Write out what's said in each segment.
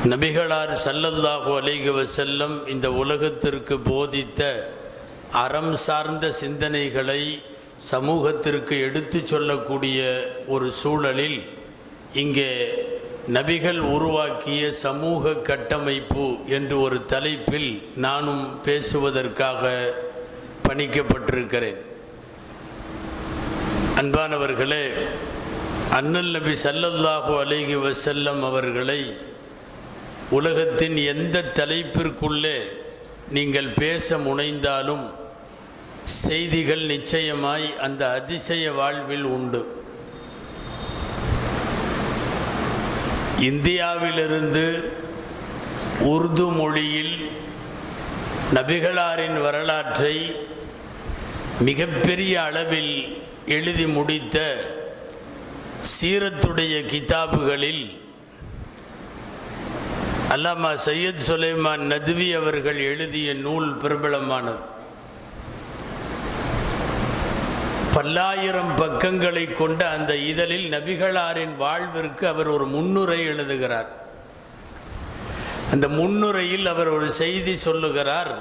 நபிகளார் ஸல்லல்லாஹு அலைஹி வஸல்லம் இந்த உலகத்திற்கு போதித்த அறம் சார்ந்த சிந்தனைகளை சமூகத்திற்கு எடுத்துச் சொல்லக்கூடிய ஒரு சூழலில் இங்கே நபிகள் உருவாக்கிய சமூக கட்டமைப்பு என்று ஒரு தலைப்பில் நானும் பேசுவதற்காக பணிக்கப்பட்டிருக்கிறேன். அன்பானவர்களே, அண்ணல் நபி ஸல்லல்லாஹு அலைஹி வஸல்லம் அவர்களை உலகத்தின் எந்த தலைப்பிற்குள்ளே நீங்கள் பேச முனைந்தாலும் செய்திகள் நிச்சயமாய் அந்த அதிசய வாழ்வில் உண்டு. இந்தியாவிலிருந்து உருது மொழியில் நபிகளாரின் வரலாற்றை மிகப்பெரிய அளவில் எழுதி முடித்த சீரத்துடைய கிதாபுகளில் அல்லாமா சையத் சுலைமான் நத்வி அவர்கள் எழுதிய நூல் பிரபலமானது. பல்லாயிரம் பக்கங்களை கொண்ட அந்த இதழில் நபிகளாரின் வாழ்விற்கு அவர் ஒரு முன்னுரை எழுதுகிறார். அந்த முன்னுரையில் அவர் ஒரு செய்தி சொல்லுகிறார்.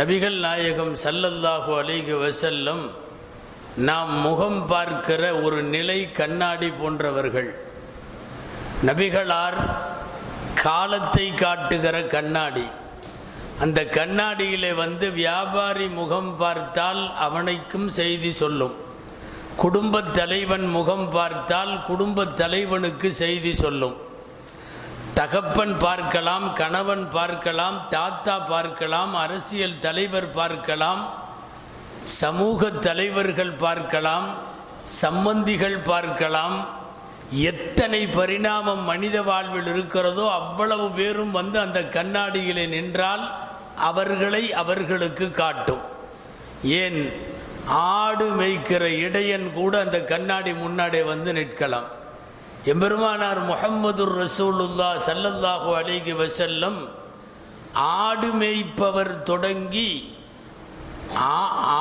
நபிகள் நாயகம் ஸல்லல்லாஹு அலைஹி வஸல்லம் நாம் முகம் பார்க்கிற ஒரு நிலை கண்ணாடி போன்றவர்கள். நபிகளார் காலத்தை காட்டுகிற கண்ணாடி. அந்த கண்ணாடியிலே வியாபாரி முகம் பார்த்தால் அவனுக்கும் செய்தி சொல்லும், குடும்பத் தலைவன் முகம் பார்த்தால் குடும்பத் தலைவனுக்கு செய்தி சொல்லும். தகப்பன் பார்க்கலாம், கணவன் பார்க்கலாம், தாத்தா பார்க்கலாம், அரசியல் தலைவர் பார்க்கலாம், சமூக தலைவர்கள் பார்க்கலாம், சம்பந்திகள் பார்க்கலாம். எத்தனை பரிணாமம் மனித வாழ்வில் இருக்கிறதோ அவ்வளவு பேரும் அந்த கண்ணாடியிலே நின்றால் அவர்களை அவர்களுக்கு காட்டும். ஏன், ஆடு மேய்க்கிற இடையன் கூட அந்த கண்ணாடி முன்னாடி நிற்கலாம். எம்பெருமானார் முஹம்மதுர் ரசூலுல்லாஹ் ஸல்லல்லாஹு அலைஹி வஸல்லம் ஆடு மேய்ப்பவர் தொடங்கி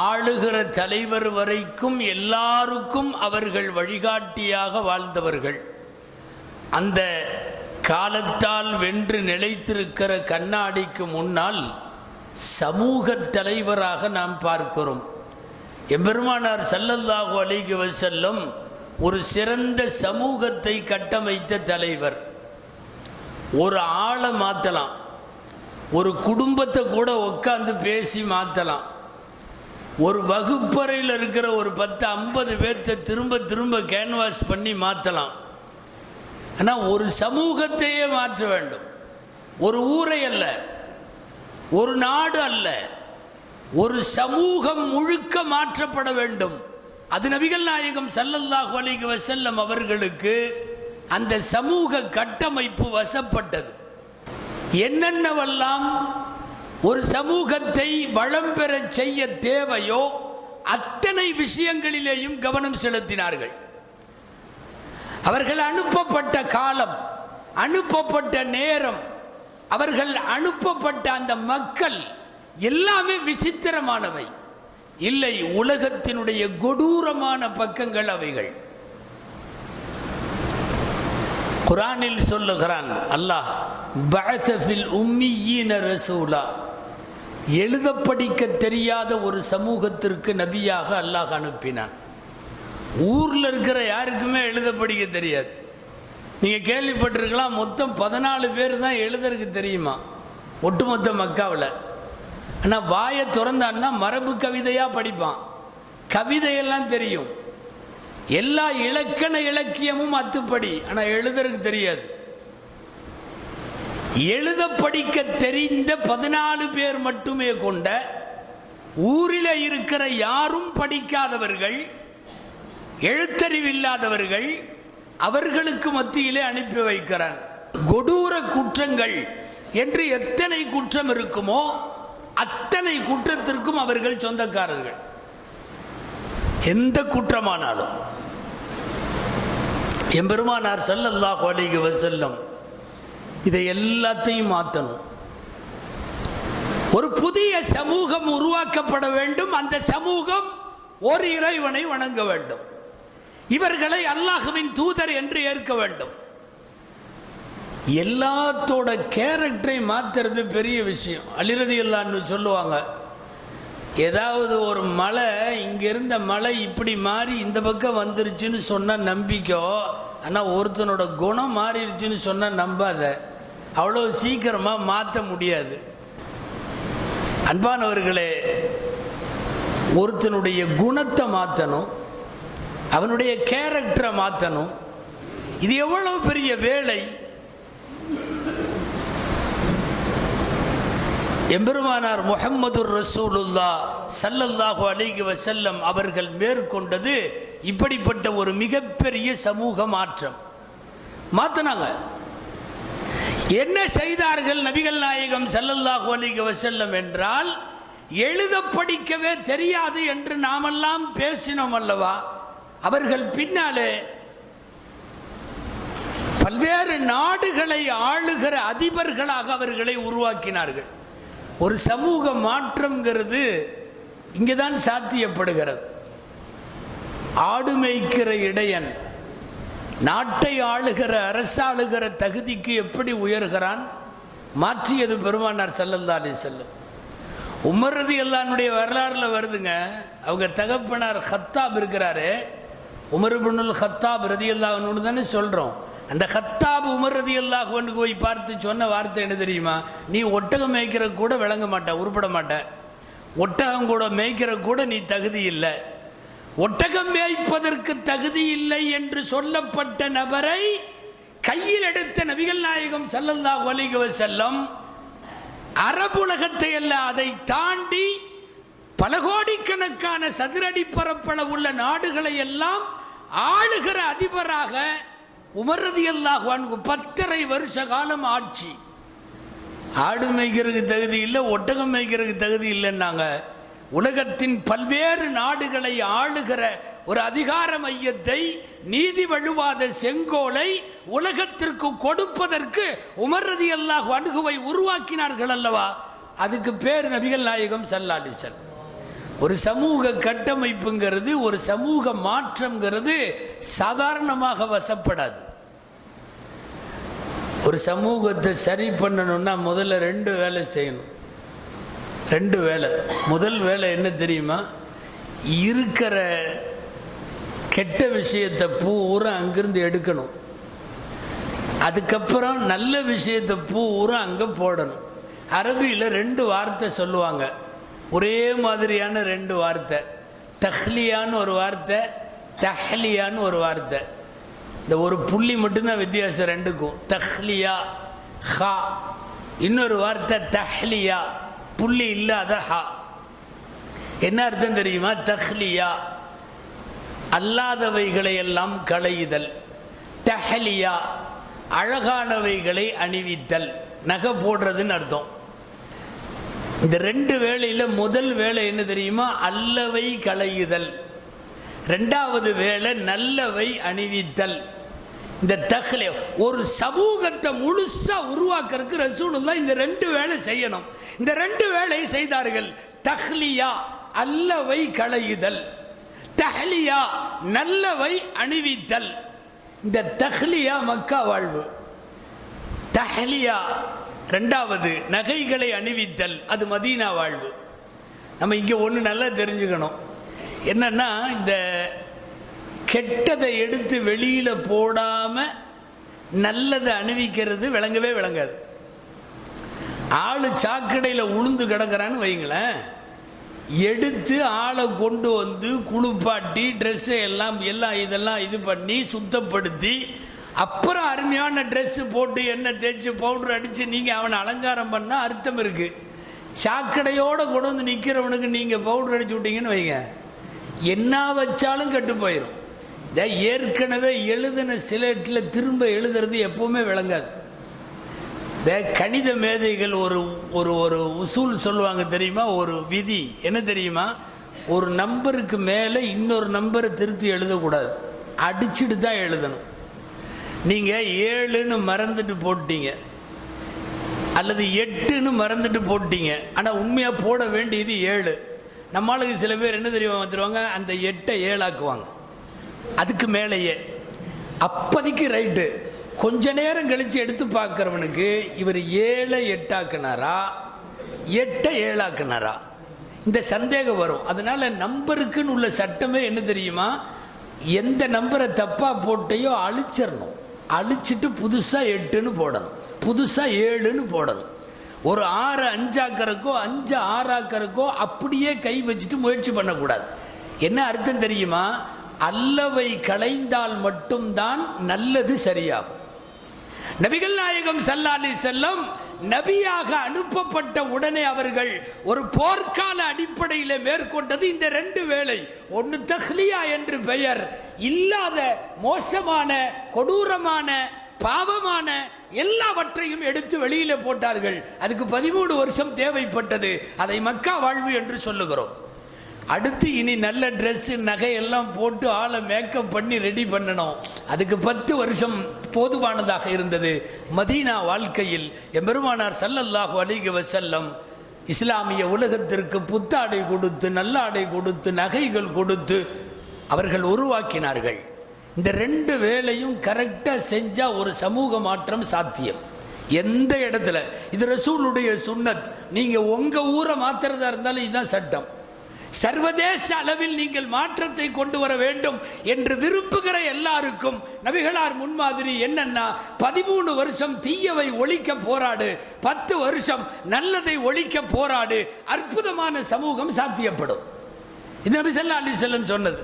ஆளுகிற தலைவர் வரைக்கும் எல்லாருக்கும் அவர்கள் வழிகாட்டியாக வாழ்ந்தவர்கள். அந்த காலத்தால் வென்று நிலைத்திருக்கிற கண்ணாடிக்கு முன்னால் சமூக தலைவராக நாம் பார்க்கிறோம். எம்பெருமானார் ஸல்லல்லாஹு அலைஹி வஸல்லம் ஒரு சிறந்த சமூகத்தை கட்டமைத்த தலைவர். ஒரு ஆளை மாற்றலாம், ஒரு குடும்பத்தை கூட உட்கார்ந்து பேசி மாற்றலாம். ஒரு வகுப்பறையில் இருக்கிற ஒரு 10-50 பேர்த்தை திரும்ப திரும்ப கேன்வாஸ் பண்ணி மாற்றலாம். ஆனால் ஒரு சமூகத்தையே மாற்ற வேண்டும். ஒரு ஊரை அல்ல, ஒரு நாடு அல்ல, ஒரு சமூகம் முழுக்க மாற்றப்பட வேண்டும். அது நபிகள் நாயகம் ஸல்லல்லாஹு அலைஹி வஸல்லம் அவர்களுக்கு அந்த சமூக கட்டமைப்பு வசப்பட்டது. என்னென்னவெல்லாம் ஒரு சமூகத்தை வளம் பெற செய்ய தேவையோ அத்தனை விஷயங்களிலேயும் கவனம் செலுத்தினார்கள். அவர்கள் அனுப்பப்பட்ட காலம், அனுப்பப்பட்ட நேரம், அவர்கள் அனுப்பப்பட்ட அந்த மக்கள் எல்லாமே விசித்திரமானவை இல்லை, உலகத்தினுடைய கொடூரமான பக்கங்கள் அவைகள். குர்ஆனில் சொல்லுகிறான் அல்லாஹ், பஅஸ ஃபில் உம்மீயீன ரசூலா, எழுத படிக்க தெரியாத ஒரு சமூகத்திற்கு நபியாக அல்லாஹ் அனுப்பினான். ஊரில் இருக்கிற யாருக்குமே எழுத படிக்க தெரியாது. நீங்கள் கேள்விப்பட்டிருக்கலாம், மொத்தம் 14 பேர் தான் எழுதுறதுக்கு தெரியுமா ஒட்டுமொத்த மக்காவில். ஆனால் வாயை திறந்தான்னா மரபு கவிதையாக படிப்பான், கவிதையெல்லாம் தெரியும், எல்லா இலக்கண இலக்கியமும் அத்துப்படி. ஆனால் எழுதுறதுக்கு தெரியாது. எழுத படிக்க தெரிந்த 14 பேர் மட்டுமே கொண்ட ஊரில் இருக்கிற யாரும் படிக்காதவர்கள், எழுத்தறிவில்லாதவர்கள், அவர்களுக்கு மத்தியிலே அனுப்பி வைக்கிறான். கொடூர குற்றங்கள் என்று எத்தனை குற்றம் இருக்குமோ அத்தனை குற்றத்திற்கும் அவர்கள் சொந்தக்காரர்கள். எந்த குற்றமானாலும் எம்பெருமானார் ஸல்லல்லாஹு அலைஹி வஸல்லம் இதை எல்லாத்தையும் மாற்றணும். ஒரு புதிய சமூகம் உருவாக்கப்பட வேண்டும். அந்த சமூகம் ஒரு இறைவனை வணங்க வேண்டும். இவர்களை அல்லாஹ்வின் தூதர் என்று ஏற்க வேண்டும். எல்லாத்தோட கேரக்டரை மாத்துறது பெரிய விஷயம். அலி ரலியல்லாஹு சொல்லுவாங்க, ஏதாவது ஒரு மலை இங்க இருந்த மலை இப்படி மாறி இந்த பக்கம் வந்துருச்சுன்னு சொன்னா நம்பிக்கோ, ஆனா ஒருத்தனோட குணம் மாறிடுச்சுன்னு சொன்னா நம்பாத. அவ்வளவு சீக்கிரமா மாற்ற முடியாது. அன்பானவர்களே, ஒருத்தனுடைய குணத்தை மாற்றணும், அவனுடைய கேரக்டரை மாற்றணும். இது எவ்வளவு பெரிய வேலை. எம்பெருமானார் முஹம்மதுர் ரசூலுல்லாஹ் ஸல்லல்லாஹு அலைஹி வஸல்லம் அவர்கள் மேற்கொண்டது இப்படிப்பட்ட ஒரு மிகப்பெரிய சமூக மாற்றம். மாத்தினாங்க. என்ன செய்தார்கள் நபிகள் நாயகம் ஸல்லல்லாஹு அலைஹி வஸல்லம் என்றால், எழுத படிக்கவே தெரியாது என்று நாமெல்லாம் பேசினோம் அல்லவா, அவர்கள் பின்னாலே பல்வேறு நாடுகளை ஆளுகிற அதிபர்களாக அவர்களை உருவாக்கினார்கள். ஒரு சமூக மாற்றம்ங்கிறது இங்கேதான் சாத்தியப்படுகிறது. ஆடு மேய்க்கிற இடையன் நாட்டை ஆளுகிற அரசாளுகிற தகுதிக்கு எப்படி உயர்கிறான்? மாற்றியது பெருமானார் ஸல்லல்லாஹு அலைஹி வஸல்லம். உமர் ரலியல்லாஹுடைய வரலாறுல வருதுங்க. அவங்க தகப்பனார் கத்தாப் இருக்கிறாரு, உமர் இப்னுல் கத்தாப் ரலியல்லாஹு அன்ஹு தானே சொல்றோம். அந்த கத்தாப் உமர் ரலியல்லாஹு அன்ஹு போய் பார்த்து சொன்ன வார்த்தை என்ன தெரியுமா? நீ ஒட்டகம் மேய்க்கிற கூட விளங்க மாட்ட, உருப்பட மாட்ட, ஒட்டகம் கூட மேய்க்கிற கூட நீ தகுதி இல்லை. ஒட்டகம் மேய்ப்பதற்கு தகுதி இல்லை என்று சொல்லப்பட்ட நபரை கையில் எடுத்த நபிகள் நாயகம் ஸல்லல்லாஹு அலைஹி வஸல்லம் அரபுலகத்தை அல்ல, அதை தாண்டி பல கோடிக்கணக்கான சதுரடி பரப்பளவு உள்ள நாடுகளை எல்லாம் ஆளுகிற அதிபராக உமர் ரலியல்லாஹு அன்ஹு 10.5 வருஷ காலம் ஆட்சி. ஆடு மேய்க்கிறதுக்கு தகுதி இல்லை, ஒட்டகம் மேய்க்கிறதுக்கு தகுதி இல்லைன்னாங்க. உலகத்தின் பல்வேறு நாடுகளை ஆளுகிற ஒரு அதிகார மையத்தை, நீதி வழுவாத செங்கோலை உலகத்திற்கு கொடுப்பதற்கு உமர் ரலியல்லாஹு அன்ஹுவை உருவாக்கினார்கள் அல்லவா. அதுக்கு பேர் நபிகள் நாயகம் ஸல்லல்லாஹு அலைஹி வஸல்லம். ஒரு சமூக கட்டமைப்புங்கிறது, ஒரு சமூக மாற்றம்ங்கிறது சாதாரணமாக வசப்படாது. ஒரு சமூகத்தை சரி பண்ணணும்னா முதல்ல 2 வேலை செய்யணும். 2 வேலை. முதல் வேலை என்ன தெரியுமா? இருக்கிற கெட்ட விஷயத்தை பூரா அங்கிருந்து எடுக்கணும். அதுக்கப்புறம் நல்ல விஷயத்தை பூரா அங்கே போடணும். அரபியில் 2 வார்த்தை சொல்லுவாங்க, ஒரே மாதிரியான 2 வார்த்தை. தஹ்லியான்னு ஒரு வார்த்தை, தஹ்லியான்னு ஒரு வார்த்தை. இந்த ஒரு புள்ளி மட்டும்தான் வித்தியாசம் ரெண்டுக்கும். தஹ்லியா ஹா, இன்னொரு வார்த்தை தஹ்லியா, புள்ளி இல்லாத ஹா. என்ன அர்த்தம் தெரியுமா? தஹ்லியா அல்லாதவைகளை எல்லாம் களையுதல், தஹ்லியா அழகானவைகளை அணிவித்தல், நகை போடுறதுன்னு அர்த்தம். இந்த 2 வேளையில முதல் வேலை என்ன தெரியுமா? அல்லவை களையுதல். 2வது வேலை நல்லவை அணிவித்தல். இந்த தஹ்லியா, ஒரு சமூகத்தை முழுசா உருவாக்குறதுக்கு ரசூலுல்லாஹ் இந்த 2 வேலை செய்யணும். இந்த 2 வேலை செய்தார்கள். தஹ்லியா அல்லவை களையுதல், தஹ்லியா நல்லவை அணிவித்தல். இந்த தஹ்லியா மக்கா வாழ்வு, தஹ்லியா 2வது நகைகளை அணிவித்தல், அது மதீனா வாழ்வு. நம்ம இங்கே ஒன்று நல்லா தெரிஞ்சுக்கணும். என்னன்னா, இந்த கெட்டதை எடுத்து வெளியில் போடாமல் நல்லதை அணிவிக்கிறது விளங்கவே விளங்காது. ஆள் சாக்கடையில் உளுந்து கிடக்கிறான்னு வைங்களேன், எடுத்து ஆளை கொண்டு வந்து குளிப்பாட்டி ட்ரெஸ்ஸை எல்லாம் இதெல்லாம் இது பண்ணி சுத்தப்படுத்தி அப்புறம் அருமையான ட்ரெஸ்ஸு போட்டு எண்ணெய் தேய்ச்சி பவுடர் அடித்து நீங்கள் அவனை அலங்காரம் பண்ணால் அர்த்தம் இருக்குது. சாக்கடையோடு கொண்டு வந்து நிற்கிறவனுக்கு நீங்கள் பவுடர் அடிச்சு விட்டீங்கன்னு வைங்க, என்ன வச்சாலும் கெட்டு போயிடும். ஏற்கனவே எழுதின சிலேட்டில் திரும்ப எழுதுறது எப்பவுமே விளங்காது. இந்த கணித மேதைகள் ஒரு ஒரு ஒரு உசூல் சொல்லுவாங்க தெரியுமா? ஒரு விதி என்ன தெரியுமா? ஒரு நம்பருக்கு மேலே இன்னொரு நம்பரை திருத்தி எழுதக்கூடாது, அடிச்சுட்டு தான் எழுதணும். நீங்கள் 7ன்னு மறந்துட்டு போட்டீங்க அல்லது 8ன்னு மறந்துட்டு போட்டீங்க, ஆனால் உண்மையாக போட வேண்டியது 7. நம்மளுக்கு சில பேர் என்ன தெரியுமா வந்துடுவாங்க, அந்த 8ஐ 7 ஆக்குவாங்க. அதுக்கு மேலேயே அப்போதைக்கு ரைட்டு, கொஞ்ச நேரம் கழிச்சு எடுத்து பார்க்கிறவனுக்கு இவர் 7 8 8 7 இந்த சந்தேகம் வரும். அதனால நம்பருக்குன்னு உள்ள சட்டமே என்ன தெரியுமா, எந்த நம்பரை தப்பா போட்டையோ அழிச்சிடணும், அழிச்சிட்டு புதுசா 8ன்னு போடணும், புதுசா 7ன்னு போடணும். ஒரு 6 5 ஆக்கறக்கோ 5 6 ஆக்கறக்கோ அப்படியே கை வச்சுட்டு முயற்சி பண்ணக்கூடாது. என்ன அர்த்தம் தெரியுமா, அல்லவை களைந்தால் மட்டும்தான் நல்லது சரியாகும். நபிகள் நாயகம் ஸல்லல்லாஹு அலைஹி வஸல்லம் நபியாக அனுப்பப்பட்ட உடனே அவர்கள் ஒரு போர்க்கால அடிப்படையில் மேற்கொண்டது இந்த 2 வேளை. ஒன்று தஹ்லியா என்று பெயர், இல்லாத மோசமான கொடூரமான பாவமான எல்லாவற்றையும் எடுத்து வெளியில போட்டார்கள். அதுக்கு 13 வருஷம் தேவைப்பட்டது. அதை மக்கா வாழ்வு என்று சொல்லுகிறோம். அடுத்து இனி நல்ல ட்ரெஸ் நகை எல்லாம் போட்டு ஆளை மேக்கப் பண்ணி ரெடி பண்ணணும். அதுக்கு 10 வருஷம் போதுமானதாக இருந்தது. மதீனா வாழ்க்கையில் எம்பெருமானார் ஸல்லல்லாஹு அலைஹி வஸல்லம் இஸ்லாமிய உலகத்திற்கு புத்தாடை கொடுத்து நல்லாடை கொடுத்து நகைகள் கொடுத்து அவர்கள் உருவாக்கினார்கள். இந்த 2 வேளையும் கரெக்டா செஞ்சா ஒரு சமூக மாற்றம் சாத்தியம். எந்த இடத்துல இது ரசூலுடைய சுன்னத். நீங்க உங்க ஊரை மாத்துறதா இருந்தாலும் இதுதான் சட்டம். சர்வதேச அளவில் நீங்கள் மாற்றத்தை கொண்டு வர வேண்டும் என்று விரும்புகிற எல்லாருக்கும் நபிகளார் முன்மாதிரி என்னன்னா, 13 வருஷம் தீயவை ஒழிக்க போராடு, 10 வருஷம் நல்லதை ஒழிக்க போராடு, அற்புதமான சமூகம் சாத்தியப்படும். இது நபி ஸல்லல்லாஹு அலைஹி வஸல்லம் சொன்னது.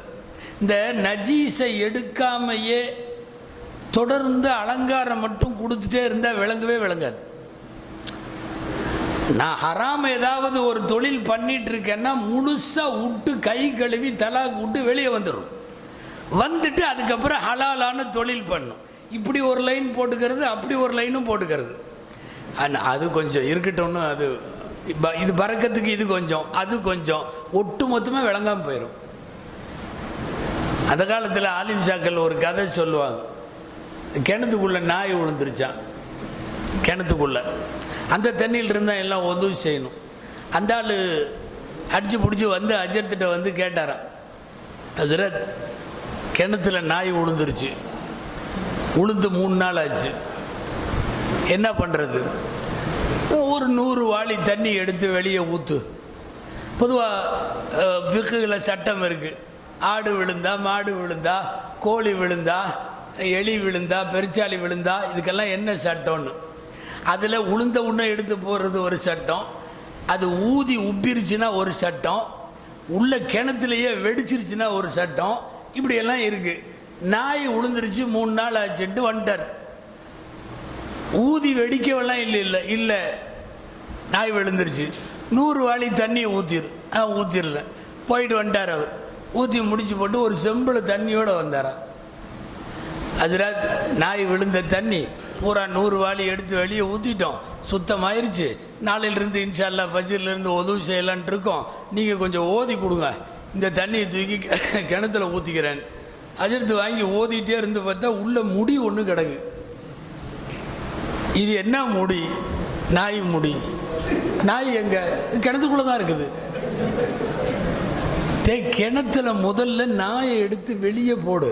இந்த நஜீஸை எடுக்காமையே தொடர்ந்து அலங்காரம் மட்டும் கொடுத்துட்டே இருந்தா விளங்கவே விளங்காது. நான் ஹராம் ஏதாவது ஒரு தொழில் பண்ணிட்டு இருக்கேன்னா முழுசா விட்டு கை கழுவி தலாக் விட்டு வெளியே வந்துடும். வந்துட்டு அதுக்கப்புறம் ஹலாலான தொழில் பண்ணும். இப்படி ஒரு லைன் போட்டுக்கிறது, அப்படி ஒரு லைனும் போட்டுக்கிறது. அது கொஞ்சம் இருக்கட்டும்னு, அது இது பறக்கத்துக்கு இது கொஞ்சம் அது கொஞ்சம், ஒட்டு மொத்தமாக விளங்காமல் போயிடும். அந்த காலத்தில் ஆலிம் சாக்கள் ஒரு கதை சொல்லுவாங்க. கிணத்துக்குள்ள நாய் விழுந்துருச்சான். கிணத்துக்குள்ள அந்த தண்ணியில் இருந்தால் எல்லாம் உதவி செய்யணும். அந்த ஆள் அடிச்சு பிடிச்சி வந்து அஜர்த்திட்ட வந்து கேட்டாராம், ஹஜ்ரத் கிணத்துல நாய் விழுந்துருச்சு, உளுந்து 3 நாள் ஆச்சு, என்ன பண்ணுறது? ஒரு 100 வாளி தண்ணி எடுத்து வெளியே ஊற்று. பொதுவாக ஃபிக்ஹுல சட்டம் இருக்குது. ஆடு விழுந்தா, மாடு விழுந்தா, கோழி விழுந்தா, எலி விழுந்தா, பெருச்சாளி விழுந்தா, இதுக்கெல்லாம் என்ன சட்டம்னு. அதில் உளுந்த உன்னை எடுத்து போடுறது ஒரு சட்டம், அது ஊதி உப்பிருச்சுன்னா ஒரு சட்டம், உள்ள கிணத்துலையே வெடிச்சிருச்சுன்னா ஒரு சட்டம், இப்படியெல்லாம் இருக்குது. நாய் உளுந்துருச்சு 3 நாள் ஆச்சுட்டு வந்துட்டார். ஊதி வெடிக்கவெல்லாம் இல்லை நாய் விழுந்துருச்சு, 100 வாளி தண்ணியை ஊற்றிடல போயிட்டு வந்துட்டார். அவர் ஊற்றி முடிச்சு போட்டு ஒரு செம்பில் தண்ணியோடு வந்தாரா. ஹஜ்ரத் நாய் விழுந்த தண்ணி பூரா 100 வாளி எடுத்து வெளியே ஊற்றிட்டோம், சுத்தமாயிருச்சு, நாளையிலிருந்து இன்ஷா அல்லாஹ் ஃபஜ்ர்லேருந்து உதவு செய்யலான்ட்டு இருக்கோம், நீங்கள் கொஞ்சம் ஓதி கொடுங்க, இந்த தண்ணியை தூக்கி கிணத்துல ஊற்றிக்கிறேன். ஹஜ்ரத் வாங்கி ஓதிட்டே இருந்து பார்த்தா உள்ள முடி ஒன்று கிடக்கு. இது என்ன முடி? நாய் முடி. நாய் எங்க? கிணத்துக்குள்ளே தான் இருக்குது. கிணத்துல முதல்ல நாயை எடுத்து வெளியே போடு,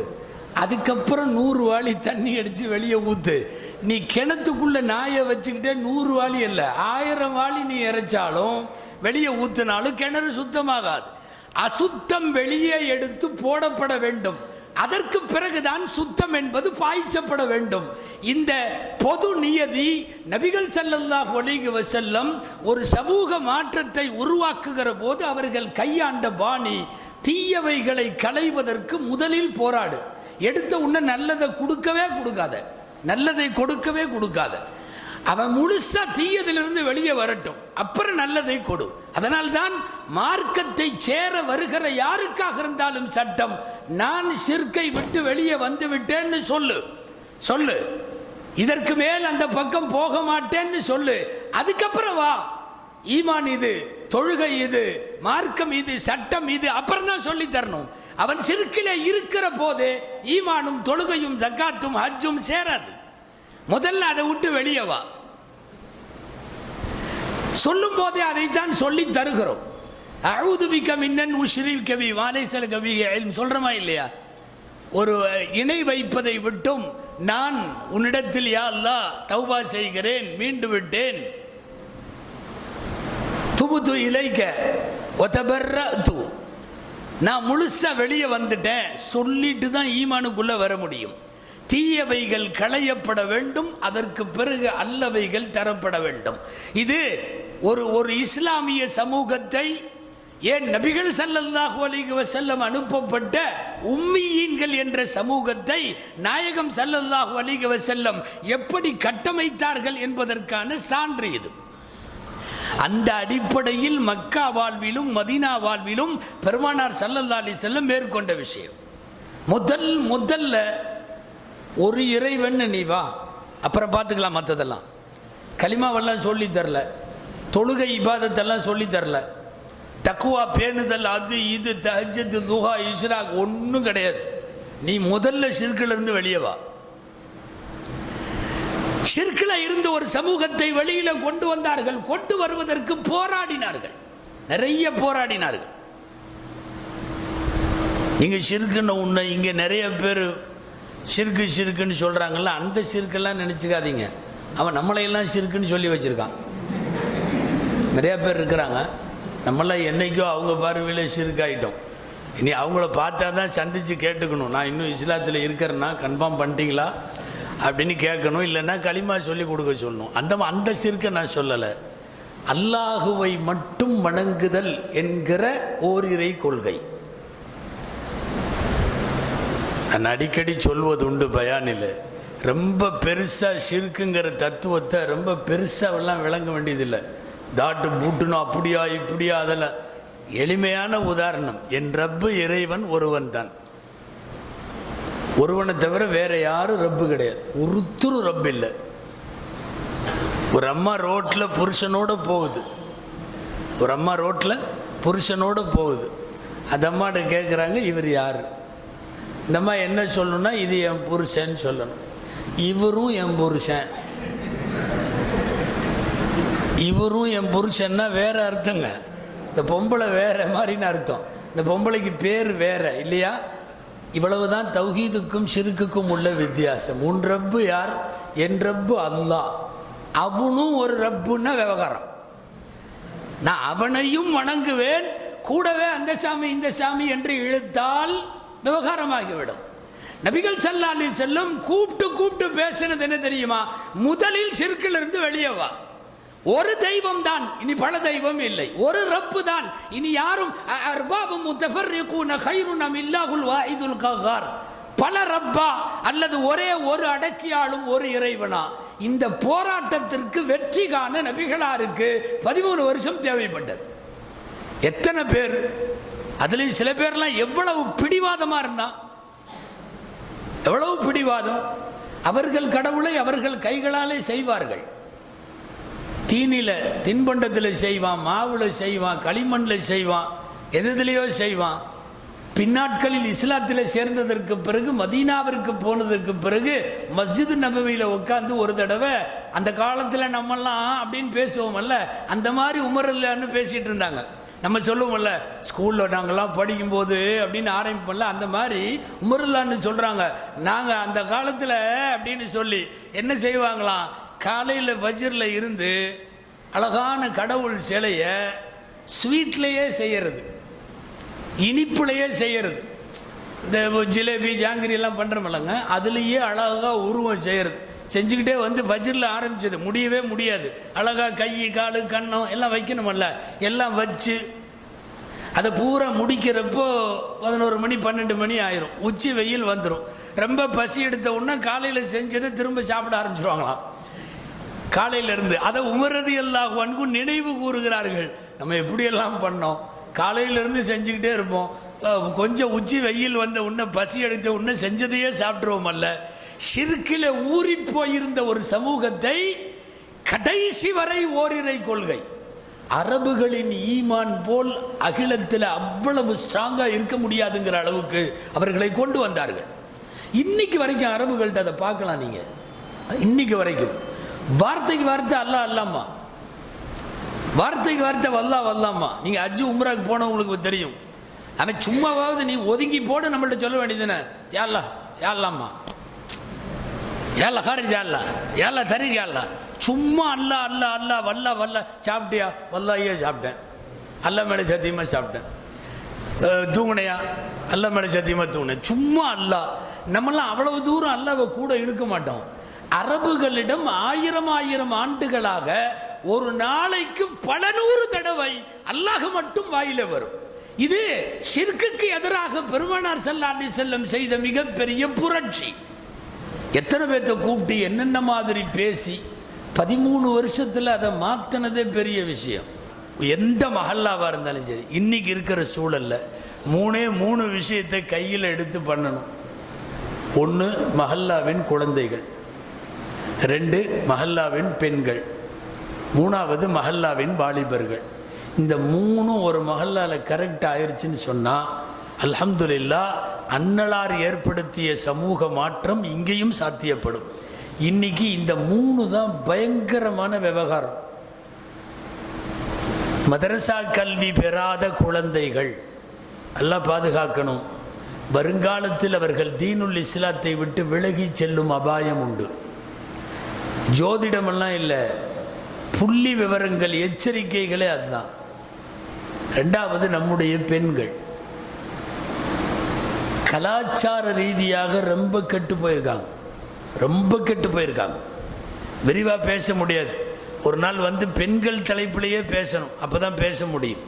அதுக்கப்புறம் 100 வாளி தண்ணி அடித்து வெளியே ஊற்று. நீ கிணத்துக்குள்ள நாயை வச்சுக்கிட்டே 100 வாளி இல்லை 1000 வாளி நீ இறைச்சாலும் வெளியே ஊற்றினாலும் கிணறு சுத்தமாகாது. அசுத்தம் வெளியே எடுத்து போடப்பட வேண்டும். அதற்கு பிறகுதான் சுத்தம் என்பது பாய்ச்சப்பட வேண்டும். இந்த பொது நியதி நபிகள் ஸல்லல்லாஹு அலைஹி வஸல்லம் ஒரு சமூக மாற்றத்தை உருவாக்குகிற போது அவர்கள் கையாண்ட பாணி, தீயவைகளை களைவதற்கு முதலில் போராடு. எடுத்த உடனே நல்லதை கொடுக்கவே கொடுக்காத. அவன் முழுசா தீயதிலிருந்து வெளியே வரட்டும், அப்புறம் நல்லதை கொடு. அதனால்தான் மார்க்கத்தை சேர வருகிற யாருக்காக இருந்தாலும் சட்டம், நான் ஷிர்கை விட்டு வெளியே வந்து விட்டேன்னு சொல்லு, இதற்கு மேல் அந்த பக்கம் போக மாட்டேன்னு சொல்லு, அதுக்கப்புறம் வா. ஈமான் இது, தொழுகை இது, மார்க்கம் இது, சட்டம் இது, அப்புறம் தான் சொல்லி தரணும். அவன் ஷிர்கிலே இருக்கிற போதே ஈமானும் தொழுகையும் ஜக்காத்தும் ஹஜ்ஜும் சேராது. முதல்ல அதை விட்டு வெளியே வா. சொல்லும் போதே அதைத்தான் சொல்லி தருகிறோம். அஊது பிக மின்னன் உஷ்ரிக பி வ லைஸ லக பிஹி இல்ம் சொல்றமா இல்லையா? ஒரு இணை வைப்பதை விட்டும் நான் உன்னிடத்தில் யா அல்லாஹ் தௌபா செய்கிறேன், மீண்டு விட்டேன், துபுது இலைக்க ஒதபர்ரது, நான் முழுசா வெளியே வந்துட்டேன் சொல்லிட்டு தான் ஈமானுக்குள்ள வர முடியும். தீயவைகள் களையப்பட வேண்டும், அதற்கு பிறகு அல்லவைகள் தரப்பட வேண்டும். இது ஒரு இஸ்லாமிய சமூகத்தை, ஏன் நபிகள் ஸல்லல்லாஹு அலைஹி வஸல்லம் அனுப்பப்பட்ட உம்மீயீன்கள் என்ற சமூகத்தை நாயகம் ஸல்லல்லாஹு அலைஹி வஸல்லம் எப்படி கட்டமைத்தார்கள் என்பதற்கான சான்று இது. அந்த அடிப்படையில் மக்கா வாழ்விலும் மதீனா வாழ்விலும் பெருமானார் ஸல்லல்லாஹு அலைஹி வஸல்லம் மேற்கொண்ட விஷயம், முதல்ல ஒரு இறைவன் நீ வா, அப்புறம் பார்த்துக்கலாம் மற்றதெல்லாம். கலிமாவெல்லாம் சொல்லி தரல, தொழுகை இபாதத்தெல்லாம் சொல்லி தரல, தக்குவா பேணுதல் அது இது தஹஜ்ஜுத் துஹா இஷ்ராக் ஒன்றும் கிடையாது. நீ முதல்ல ஷிர்கிலிருந்து வெளியே வா. ஷிர்கில் இருந்த ஒரு சமூகத்தை வெளியில கொண்டு வந்தார்கள். கொண்டு வருவதற்கு போராடினார்கள், நிறைய போராடினார்கள். நீங்க ஷிர்குன்னு உன்னை இங்க நிறைய பேர் ஷிர்குன்னு சொல்றாங்கல்ல, அந்த ஷிர்கெல்லாம் நினைச்சுக்காதீங்க. அவன் நம்மளையெல்லாம் ஷிர்குன்னு சொல்லி வச்சிருக்கான். நிறைய பேர் இருக்கிறாங்க, நம்மளாம் என்னைக்கோ அவங்க பார்வையில் ஷிர்காயிட்டோம். இனி அவங்கள பார்த்தா தான் சந்தித்து கேட்டுக்கணும், நான் இன்னும் இஸ்லாத்தில் இருக்கிறேன்னா கன்ஃபார்ம் பண்ணிட்டீங்களா அப்படின்னு கேட்கணும். இல்லைன்னா களிமா சொல்லி கொடுக்க சொல்லணும். அந்த ஷிர்கை நான் சொல்லலை. அல்லாஹுவை மட்டும் வணங்குதல் என்கிற ஓரிரை கொள்கை நான் அடிக்கடி சொல்வது உண்டு பயானில். ரொம்ப பெருசாக ஷிர்க்குங்கிற தத்துவத்தை ரொம்ப பெருசாகலாம் விளங்க வேண்டியதில்லை. தாட்டு பூட்டுணும் அப்படியா இப்படியா, அதெல்லாம் எளிமையான உதாரணம். என் ரப்பு இறைவன் ஒருவன் தான், ஒருவனை தவிர வேற யாரும் ரப்பு கிடையாது, ஒருத்தரு ரப்பு இல்லை. ஒரு அம்மா ரோட்டில் புருஷனோட போகுது, ஒரு அம்மா ரோட்டில் புருஷனோட போகுது. அந்த அம்மாட்ட கேட்குறாங்க இவர் யார்? இந்த அம்மா என்ன சொல்லணும்னா இது என் புருஷன் சொல்லணும். இவரும் என் புருஷன், இவரும் என் புருஷன்னா வேற அர்த்தங்க. இந்த பொம்பளை வேற மாதிரின்னு அர்த்தம். இந்த பொம்பளைக்கு பேர் வேற இல்லையா? இவ்வளவுதான் தௌஹீதுக்கும் ஷிர்க்குக்கும் உள்ள வித்தியாசம். உன் ரப்பு யார்? என் ரப்பு அல்லாஹ். அவனும் ஒரு ரப்புன்னா விவகாரம். நான் அவனையும் வணங்குவேன், கூடவே அந்த சாமி இந்த சாமி என்று இழுத்தால் விவகாரமாகிவிடும். நபிகள் ஸல்லல்லாஹு அலைஹி வஸல்லம் கூப்பிட்டு பேசினது என்ன தெரியுமா? முதலில் ஷிர்கில் இருந்து வெளியே வா. ஒரு தெய்வம் தான், இனி பல தெய்வம் இல்லை. ஒரு ரப்பு தான், இனி யாரும் அர்பாபும் முத்தஃபர்ரிகூன கைருன் அம் இல்லாஹுல் வாஹிதுல் கஹ்ஹார். பல ரப்பா அல்லது ஒரே ஒரு அடக்கியாளும் ஒரு இறைவனா? இந்த போராட்டத்திற்கு வெற்றி காண நபிகளாருக்கு 13 வருஷம் தேவைப்பட்டது. எத்தனை பேர், அதுலேயும் சில பேர்லாம் எவ்வளவு பிடிவாதமா இருந்தா, எவ்வளவு பிடிவாதம். அவர்கள் கடவுளை அவர்கள் கைகளாலே செய்வார்கள். தீனில தின்பண்டத்தில் செய்வான், மாவுல செய்வான், களிமண்ணில் செய்வான், எதுலையோ செய்வான். பின்னாட்களில் இஸ்லாத்தில் சேர்ந்ததற்கு பிறகு மதீனாவிற்கு போனதற்கு பிறகு மஸ்ஜிது நபவியில் உட்காந்து ஒரு தடவை, அந்த காலத்தில் நம்மெல்லாம் அப்படின்னு பேசுவோமல்ல, அந்த மாதிரி உமரல்லான்னு பேசிட்டு இருந்தாங்க. நம்ம சொல்லுவோம்ல ஸ்கூலில் நாங்கள்லாம் படிக்கும்போது அப்படின்னு ஆரம்பிப்போம்ல, அந்த மாதிரி உமரல்லான்னு சொல்கிறாங்க. நாங்கள் அந்த காலத்தில் அப்படின்னு சொல்லி என்ன செய்வாங்களாம், காலையில் ஃபஜ்ரில் இருந்து அழகான கடவுள் சிலையை ஸ்வீட்லேயே செய்கிறது, இனிப்புலையே செய்கிறது. இந்த ஜிலேபி ஜாங்கிரி எல்லாம் பண்ணுறோமில்லங்க, அதுலேயே அழகாக உருவம் செய்கிறது. செஞ்சுக்கிட்டே வந்து ஃபஜ்ரில் ஆரம்பிச்சது, முடியவே முடியாது. அழகாக கை காலு கண்ணம் எல்லாம் வைக்கணுமல்ல, எல்லாம் வச்சு அதை பூரா முடிக்கிறப்போ 11 மணி 12 மணி ஆயிரும். உச்சி வெயில் வந்துடும். ரொம்ப பசி எடுத்த உடனே காலையில் செஞ்சதை திரும்ப சாப்பிட ஆரம்பிச்சிருவாங்களாம் காலையிலேருந்து. அதை உமர் ரலியல்லாஹு அன்ஹு நினைவு கூறுகிறார்கள். நம்ம எப்படியெல்லாம் பண்ணோம், காலையிலேருந்து செஞ்சுக்கிட்டே இருப்போம், கொஞ்சம் உச்சி வெயில் வந்த உடனே பசி எடுத்த உடனே செஞ்சதையே சாப்பிட்ருவோம். அல்ல, ஷிர்கில் ஊறி போயிருந்த ஒரு சமூகத்தை கடைசி வரை ஓரிரை கொள்கை, அரபுகளின் ஈமான் போல் அகிலத்தில் அவ்வளவு ஸ்ட்ராங்கா இருக்க முடியாதுங்கிற அளவுக்கு அவர்களை கொண்டு வந்தார்கள். இன்னைக்கு வரைக்கும் அரபுகள்கிட்ட அதை பார்க்கலாம். நீங்க இன்னைக்கு வரைக்கும் வார்த்தைக்கு வார்த்தை அல்லாஹ் அல்லாமா, வார்த்தைக்கு வார்த்தை வல்லா வல்லாமா. நீங்க அஜ்ஜு உம்ராக்கு போனவங்களுக்கு தெரியும். அவன் சும்மாவாவது நீ ஒதுங்கி போட நம்மள்ட்ட சொல்ல வேண்டியதுன்னு யா அல்லாஹ் யா அல்லாமா. ஏல்ல ஹாரிஜா அல்ல ஏல்ல தரிக அல்ல சும்மா அல்ல அல்ல அல்ல வல்ல வல்ல சாப்பிட்டியா வல்லாயே சாப்பிட்டேன், அல்ல மேலே சத்தியமாக சாப்பிட்டேன். தூங்குனையா அல்ல மேலே சத்தியமாக தூங்கினேன். சும்மா அல்ல. நம்மளாம் அவ்வளவு தூரம் அல்லாவை கூட இழுக்க மாட்டோம். அரபுகளிடம் ஆயிரம் ஆண்டுகளாக ஒரு நாளைக்கு பல நூறு தடவை அல்லாஹ் மட்டும் வாயில வரும். இது ஷிர்க்குக்கு எதிராக பெருமானார் ஸல்லல்லாஹு அலைஹி வஸல்லம் செய்த மிகப்பெரிய புரட்சி. எத்தனை பேர்த்த கூப்பிட்டு என்னென்ன மாதிரி பேசி 13 வருஷத்தில் அதை மாற்றினதே பெரிய விஷயம். எந்த மஹல்லாவாக இருந்தாலும் சரி, இன்னைக்கு இருக்கிற சூழல்ல 3 விஷயத்தை கையில் எடுத்து பண்ணணும். 1 மஹல்லாவின் குழந்தைகள், 2 மஹல்லாவின் பெண்கள், 3வது மஹல்லாவின் வாலிபர்கள். இந்த 3 ஒரு மஹல்லால கரெக்ட் ஆயிடுச்சுன்னு சொன்னால் அல்ஹம்துலில்லாஹ் அன்னலார் ஏற்படுத்திய சமூக மாற்றம் இங்கேயும் சாத்தியப்படும். இன்னைக்கு இந்த 3 தான் பயங்கரமான விவகாரம். மதரசா கல்வி பெறாத குழந்தைகள் அல்லாஹ் பாதுகாக்கணும். வருங்காலத்தில் அவர்கள் தீனுல் இஸ்லாத்தை விட்டு விலகி செல்லும் அபாயம் உண்டு. ஜோதிடமெல்லாம் இல்லை, புள்ளி விவரங்கள் எச்சரிக்கைகளே அதுதான். 2வது நம்முடைய பெண்கள் கலாச்சார ரீதியாக ரொம்ப கெட்டு போயிருக்காங்க. விரிவாக பேச முடியாது. ஒரு நாள் வந்து பெண்கள் தலைப்பிலேயே பேசணும், அப்பதான் பேச முடியும்.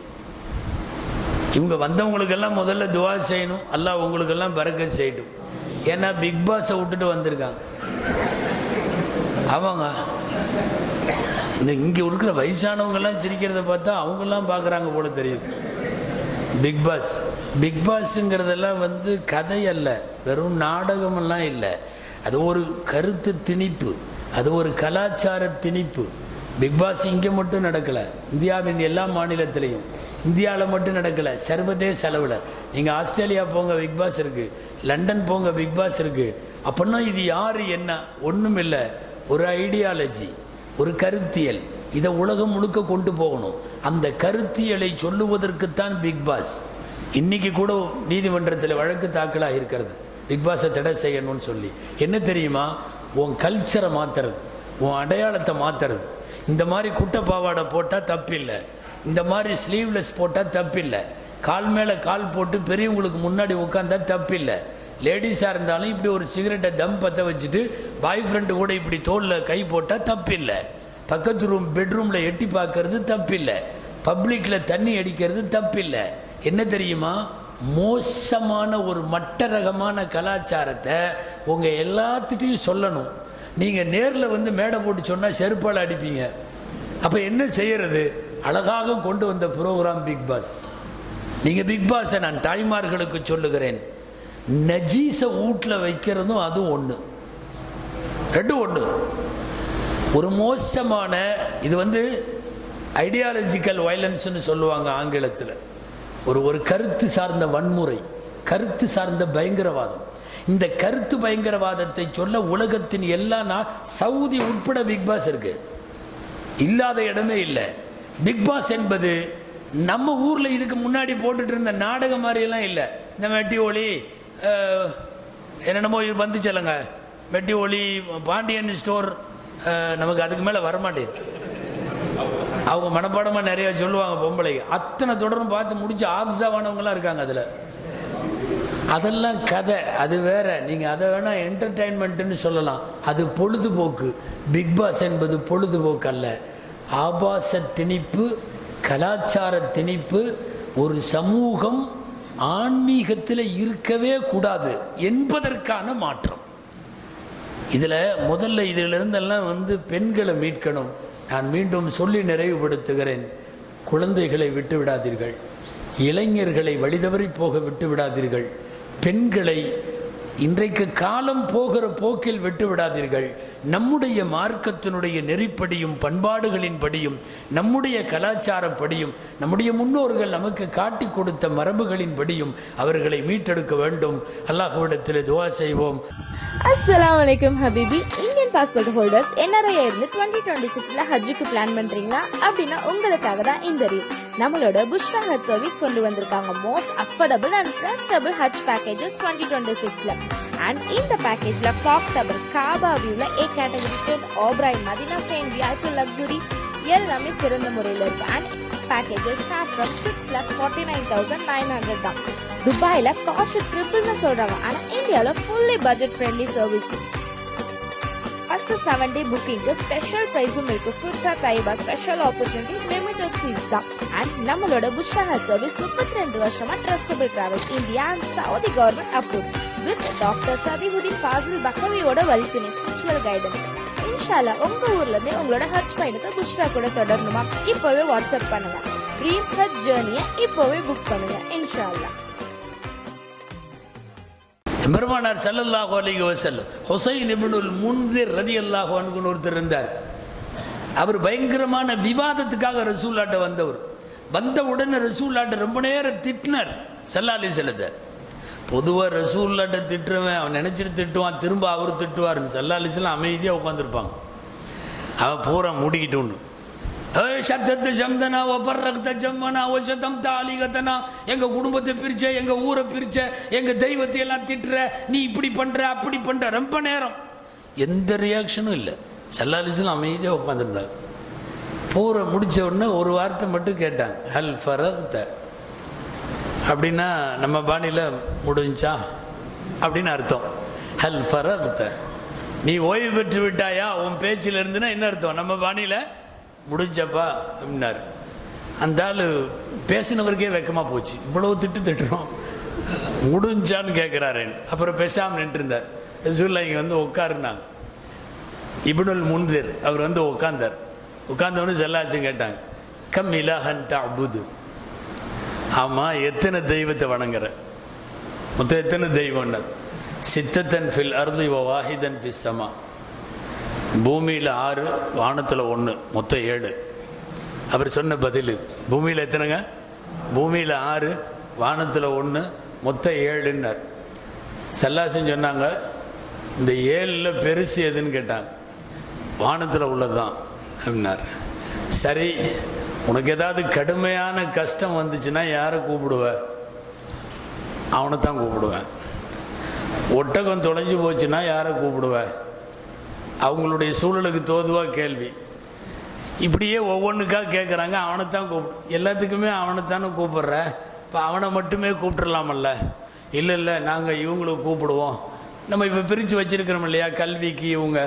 இவங்க வந்தவங்களுக்கெல்லாம் முதல்ல துவா செய்யணும், அல்லாஹ் உங்களுக்கெல்லாம் பரக்கத் செய்யட்டும். ஏன்னா பிக் பாஸை விட்டுட்டு வந்திருக்காங்க அவங்க. இந்த இங்கே இருக்கிற வயசானவங்கெல்லாம் சிரிக்கிறத பார்த்தா அவங்கெல்லாம் பார்க்குறாங்க போல தெரியுது. பிக் பாஸுங்கிறதெல்லாம் வந்து கதை அல்ல, வெறும் நாடகமெல்லாம் இல்லை. அது ஒரு கருத்து திணிப்பு, அது ஒரு கலாச்சார திணிப்பு. பிக் பாஸ் இங்கே மட்டும் நடக்கலை, இந்தியாவின் எல்லா மாநிலத்திலையும். இந்தியாவில் மட்டும் நடக்கலை, சர்வதேச அளவில். நீங்கள் ஆஸ்திரேலியா போங்க, பிக் பாஸ் இருக்குது. லண்டன் போங்க, பிக் பாஸ் இருக்குது. அப்படின்னா இது யார் என்ன ஒன்றும் இல்லை, ஒரு ஐடியாலஜி, ஒரு கருத்தியல். இதை உலகம் முழுக்க கொண்டு போகணும். அந்த கருத்தியலை சொல்லுவதற்குத்தான் பிக் பாஸ். இன்னைக்கு கூட நீதிமன்றத்தில் வழக்கு தாக்கலாக இருக்கிறது, பிக் பாஸை தடை செய்யணும்னு சொல்லி. என்ன தெரியுமா? உன் கல்ச்சரை மாற்றுறது, உன் அடையாளத்தை மாற்றுறது. இந்த மாதிரி குட்டை பாவாடை போட்டால் தப்பில்லை, இந்த மாதிரி ஸ்லீவ்லெஸ் போட்டால் தப்பில்லை, கால் மேலே கால் போட்டு பெரியவங்களுக்கு முன்னாடி உட்காந்தா தப்பில்லை. லேடிஸாக இருந்தாலும் இப்படி ஒரு சிகரெட்டை தம் பற்ற வச்சுட்டு பாய் ஃப்ரெண்டு கூட இப்படி தோளில் கை போட்டால் தப்பில்லை. பக்கத்து பெட்ரூமில் எட்டி பார்க்கறது தப்பில்லை. பப்ளிக்கில் தண்ணி அடிக்கிறது தப்பில்லை. என்ன தெரியுமா? மோசமான ஒரு மட்ட ரகமான கலாச்சாரத்தை உங்கள் எல்லாத்துட்டையும் சொல்லணும். நீங்கள் நேரில் வந்து மேடை போட்டு சொன்னால் செருப்பால் அடிப்பீங்க. அப்போ என்ன செய்யறது? அழகாக கொண்டு வந்த ப்ரோக்ராம் பிக் பாஸ். நீங்கள் பிக் பாஸை நான் தாய்மார்களுக்கு சொல்லுகிறேன், நஜீஸை வீட்டில் வைக்கிறதும் அதுவும் ஒன்று. 2 ஒன்று. ஒரு மோசமான, இது வந்து ஐடியாலஜிக்கல் வயலன்ஸ்னு சொல்லுவாங்க ஆங்கிலத்தில். ஒரு கருத்து சார்ந்த வன்முறை, கருத்து சார்ந்த பயங்கரவாதம். இந்த கருத்து பயங்கரவாதத்தை சொல்ல உலகத்தின் எல்லா சவுதி உட்பட பிக் பாஸ் இருக்கு, இல்லாத இடமே இல்லை. பிக் பாஸ் என்பது நம்ம ஊரில் இதுக்கு முன்னாடி போட்டுட்டு இருந்த நாடகம் மாதிரியெல்லாம் இல்லை. இந்த மெட்டி ஒளி என்னென்னமோ வந்து சொல்லுங்க, மெட்டி ஒளி, பாண்டியன் ஸ்டோர், நமக்கு அதுக்கு மேலே வரமாட்டேது. அவங்க மனப்பாடமாக நிறைய சொல்லுவாங்க பொம்பளைக்கு. அத்தனை தொடரும் பார்த்து முடிச்சு ஆப்ஸாவானவங்களாம் இருக்காங்க அதில். அதெல்லாம் கதை, அது வேற. நீங்கள் அதை வேணால் என்டர்டெயின்மெண்ட்டுன்னு சொல்லலாம், அது பொழுதுபோக்கு. பிக் பாஸ் என்பது பொழுதுபோக்கு அல்ல, ஆபாச திணிப்பு, கலாச்சார திணிப்பு. ஒரு சமூகம் ஆன்மீகத்தில் இருக்கவே கூடாது என்பதற்கான மாற்றம். இதில் முதல்ல இதிலிருந்தெல்லாம் வந்து பெண்களை மீட்கணும். நான் மீண்டும் சொல்லி நிறைவுபடுத்துகிறேன், குழந்தைகளை விட்டு விடாதீர்கள், இளைஞர்களை வழிதவறி போக விட்டு விடாதீர்கள், பெண்களை இன்றைக்கு காலம் போகிற போக்கில் விட்டு விடாதீர்கள். நம்முடைய மார்க்கத்தினுடைய நெறிப்படியும் பண்பாடுகளின்படியும் நம்முடைய கலாச்சாரப்படியும் நம்முடைய முன்னோர்கள் நமக்கு காட்டி கொடுத்த மரபுகளின்படியும் அவர்களை மீட்டெடுக்க வேண்டும். அல்லாஹ்விடத்தில் துஆ செய்வோம். அஸ்ஸலாமு அலைக்கும் ஹபீபி. இந்தியன் பாஸ்போர்ட் ஹோல்டர்ஸ் NRI இருந்து 2026ல ஹஜ்ஜுக்கு பிளான் பண்றீங்களா? அப்படின்னா உங்களுக்காக தான் இந்த ரீல். நம்மளோட புஷ்ரா ஹஜ் சர்வீஸ் கொண்டு வந்திருக்காங்க most affordable and trustable Hajj packages 2026ல. அண்ட் இந்த பேக்கேஜ்ல கிளாக் டவர், காபா வியூல A கேட்டகரி ஸ்டேட், ஓப்ராய், மதீனா ஸ்டேன், VIP லக்ஸுரி எல்லாமே சிறந்த முறையில் இருக்கு. அண்ட் பேக்கேஜஸ் ஸ்டார்ட் ஃப்ரம் 6,49,900 தான். துபாயில காஸ்ட் ட்ரிபிள்னு சொல்றாங்க. ஆனா இந்தியால fully budget friendly service. First 7 day புக்கிங்க்கு ஸ்பெஷல் பிரைஸும் இருக்கு. ஃபுட்ஸா தைபா ஸ்பெஷல் ஆப்பர்ச்சுனிட்டி, லிமிடெட் சீட்ஸ் தான். அண்ட் நம்மளோட புஷ்ரா ஹஜ் சர்வீஸ் 32 வருஷமா trustable travel, India and Saudi government approve with doctor Sabihuddin Fazil பக்கவியோட வழித்துணை ஸ்பிரிச்சுவல் கைடன்ஸ். இன்ஷால்லா உங்க ஊர்ல இருந்து உங்களோட ஹஜ் பயணத்தை புஷ்ரா கூட தொடரணுமா? இப்போவே வாட்ஸ்அப் பண்ணுங்க. ட்ரீம் ஹஜ் ஜர்னியை இப்போவே புக் பண்ணுங்க இன்ஷால்லா. பெருமானார் ஸல்லல்லாஹு அலைஹி வஸல்லம் ஹுசைன் இப்னுல் முன்திர் ரலியல்லாஹு அன்ஹு ஒருத்தர் இருந்தார். அவர் பயங்கரமான விவாதத்துக்காக ரசூலுல்லாஹ்ட்ட வந்தவர். வந்த உடனே ரசூலுல்லாஹ்ட்ட ரொம்ப நேரம் திட்டினார் ஸல்லல்லாஹு அலைஹி வஸல்லம். பொதுவாக ரசூலுல்லாஹ்ட்ட திட்டுறவன் அவன் நினச்சிட்டு திட்டுவான், திரும்ப அவர் திட்டுவார். ஸல்லல்லாஹு அலைஹி வஸல்லம் அமைதியாக உட்காந்துருப்பாங்க. அவன் பூரா மூடிக்கிட்டு உண்டு. சத்தத்து சம்தனா ஒப்பர்ரக்த ஜம்மனா ஒசத்தம் தாலிகத்தனா, எங்கள் குடும்பத்தை பிரிச்ச, எங்கள் ஊரை பிரிச்ச, எங்கள் தெய்வத்தை எல்லாம் திட்டுற, நீ இப்படி பண்ணுற அப்படி பண்ணுற. ரொம்ப நேரம் எந்த ரியாக்ஷனும் இல்லை. ஸல்லல்லாஹு அலைஹி வஸல்லம் அமைதியாக உட்காந்துருந்தாங்க. பூரா முடித்த உடனே ஒரு வார்த்தை மட்டும் கேட்டாங்க, ஹல் ஃபரக்த. அப்படின்னா நம்ம பாணியில் முடிஞ்சா அப்படின்னு அர்த்தம். ஹல் ஃபரக்த, நீ ஓய்வு பெற்று விட்டாயா உன் பேச்சில் இருந்துன்னா என்ன அர்த்தம்? நம்ம பாணியில் முடிஞ்சப்பா அப்படின்னாரு. அந்த ஆள் பேசினவருக்கே வெக்கமாக போச்சு. இவ்வளவு திட்டுறோம், முடிஞ்சான்னு கேட்குறாரு. அப்புறம் பேசாமல் நின்றுருந்தார். ரசூலுல்லாஹ் இங்கே வந்து உட்காருனாங்க. இப்னுல் முன்திர் அவர் வந்து உட்கார்ந்தார். உட்கார்ந்தவனு ஸல்லல்லாஹு கேட்டாங்க, கம் இலாஹன் தஅபுது. ஆமாம், எத்தனை தெய்வத்தை வணங்குற? மொத்தம் எத்தனை தெய்வம்னா, சித்தத்தன் ஃபில் அர்தி வ வாஹிதன் ஃபிஸ் ஸமா. பூமியில் 6, வானத்தில் 1, மொத்தம் 7. அவர் சொன்ன பதில், பூமியில் எத்தனைங்க? பூமியில் 6, வானத்தில் 1, மொத்தம் 7ன்னார். ஸல்லல்லாஹு சொன்னாங்க, இந்த 7ல் பெருசு எதுன்னு கேட்டாங்க. வானத்தில் உள்ளது தான் அப்படின்னார். சரி, உனக்கு ஏதாவது கடுமையான கஷ்டம் வந்துச்சுன்னா யாரை கூப்பிடுவ? அவனை தான் கூப்பிடுவேன். ஒட்டகம் தொலைஞ்சு போச்சுன்னா யாரை கூப்பிடுவேன்? அவங்களுடைய சூழலுக்கு தோதுவாக கேள்வி. இப்படியே ஒவ்வொன்றுக்காக கேட்குறாங்க. அவனைத்தான் கூப்பிடு, எல்லாத்துக்குமே அவனைத்தானே கூப்பிட்ற, இப்போ அவனை மட்டுமே கூப்பிட்றலாமல்ல? இல்லை நாங்கள் இவங்களுக்கு கூப்பிடுவோம். நம்ம இப்போ பிரித்து வச்சுருக்கிறோம் இல்லையா, கல்விக்கு இவங்க,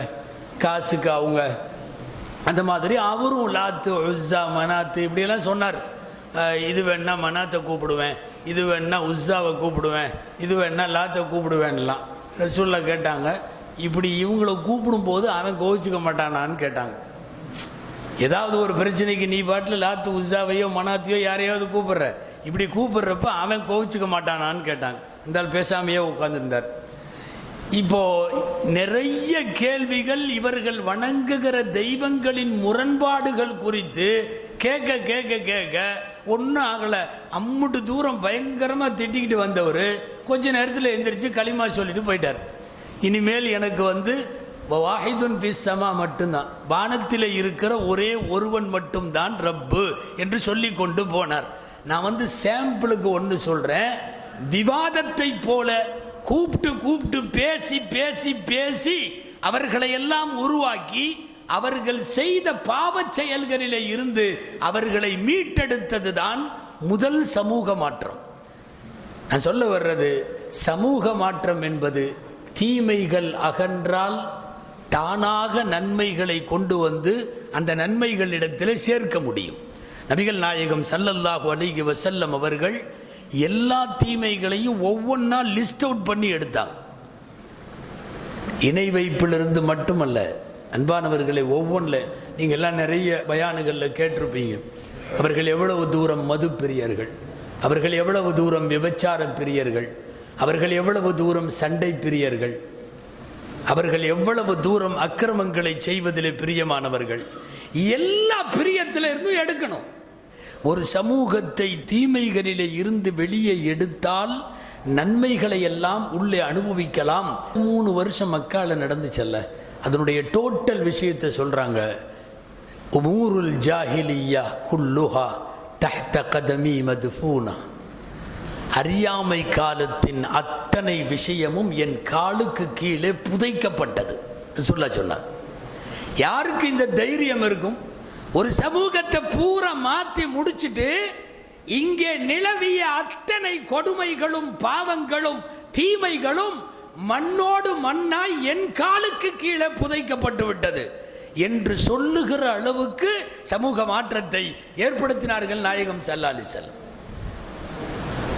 காசுக்கு அவங்க, அந்த மாதிரி அவரும் லாத்து உஸ்ஸா மனாத்து இப்படியெல்லாம் சொன்னார். இது வேணா மனாத்தை கூப்பிடுவேன், இது வேணா உஸ்ஸாவை கூப்பிடுவேன், இது வேணா லாத்தை கூப்பிடுவேன்லாம். ரசூலுல்லாஹ் கேட்டாங்க, இப்படி இவங்களை கூப்பிடும்போது அவன் கோவிச்சுக்க மாட்டானான்னு கேட்டாங்க. ஏதாவது ஒரு பிரச்சனைக்கு நீ பாட்டில் லாத்து உஸ்ஸாவையோ மனாத்தையோ யாரையாவது கூப்பிடுற, இப்படி கூப்பிடுறப்ப அவன் கோவிச்சுக்க மாட்டானான்னு கேட்டாங்க. இருந்தாலும் பேசாமையே உட்கார்ந்துருந்தார். இப்போ நிறைய கேள்விகள் இவர்கள் வணங்குகிற தெய்வங்களின் முரண்பாடுகள் குறித்து கேட்க கேட்க கேட்க ஒன்றும் ஆகலை. அம்முட்டு தூரம் பயங்கரமாக திட்டிக்கிட்டு வந்தவர் கொஞ்ச நேரத்தில் எந்திரிச்சு களிமா சொல்லிட்டு போயிட்டார். இனிமேல் எனக்கு வந்து வாஹிதுன் ஃபிஸ் ஸமா மட்டும்தான், வானத்தில் இருக்கிற ஒரே ஒருவன் மட்டும்தான் ரப்பு என்று சொல்லி கொண்டு போனார். நான் வந்து சாம்பிளுக்கு ஒன்று சொல்கிறேன். விவாதத்தை போல கூப்பிட்டு பேசி பேசி பேசி அவர்களை எல்லாம் உருவாக்கி அவர்கள் செய்த பாவச் செயல்களிலே இருந்து அவர்களை மீட்டெடுத்தது தான் முதல் சமூக மாற்றம். நான் சொல்ல வர்றது, சமூக மாற்றம் என்பது தீமைகள் அகன்றால் தானாக நன்மைகளை கொண்டு வந்து அந்த நன்மைகளிடத்தில் சேர்க்க முடியும். நபிகள் நாயகம் ஸல்லல்லாஹு அலைஹி வஸல்லம் அவர்கள் எல்லா தீமைகளையும் ஒவ்வொன்றா லிஸ்ட் அவுட் பண்ணி எடுத்தாங்க. இணை வைப்பிலிருந்து மட்டுமல்ல அன்பானவர்களை, ஒவ்வொன்றில் நீங்கள் எல்லாம் நிறைய பயானுகளில் கேட்டிருப்பீங்க. அவர்கள் எவ்வளவு தூரம் மது பிரியர்கள், அவர்கள் எவ்வளவு தூரம் விபச்சார பிரியர்கள், அவர்கள் எவ்வளவு தூரம் சண்டை பிரியர்கள், அவர்கள் எவ்வளவு தூரம் அக்கிரமங்களை செய்வதிலே பிரியமானவர்கள். எல்லா பிரியத்தில் இருந்தும் எடுக்கணும். ஒரு சமூகத்தை தீமைகளிலே இருந்து வெளியே எடுத்தால் நன்மைகளை எல்லாம் உள்ளே அனுபவிக்கலாம். 3 வருஷம் மக்கால நடந்துச்சல்ல, அதனுடைய டோட்டல் விஷயத்தை சொல்கிறாங்க. உமூருல் ஜாஹிலியா குல்லுஹா தஹ்த கதமி மத்ஃபூனா. அறியாமை காலத்தின் அத்தனை விஷயமும் என் காலுக்கு கீழே புதைக்கப்பட்டது சொன்னார். யாருக்கு இந்த தைரியம் இருக்கும்? ஒரு சமூகத்தை பூரா மாற்றி முடிச்சுட்டு இங்கே நிலவிய அத்தனை கொடுமைகளும் பாவங்களும் தீமைகளும் மண்ணோடு மண்ணாய் என் காலுக்கு கீழே புதைக்கப்பட்டு விட்டது என்று சொல்லுகிற அளவுக்கு சமூக மாற்றத்தை ஏற்படுத்தினார்கள் நாயகம் ஸல்லல்லாஹு அலைஹி வஸல்லம்.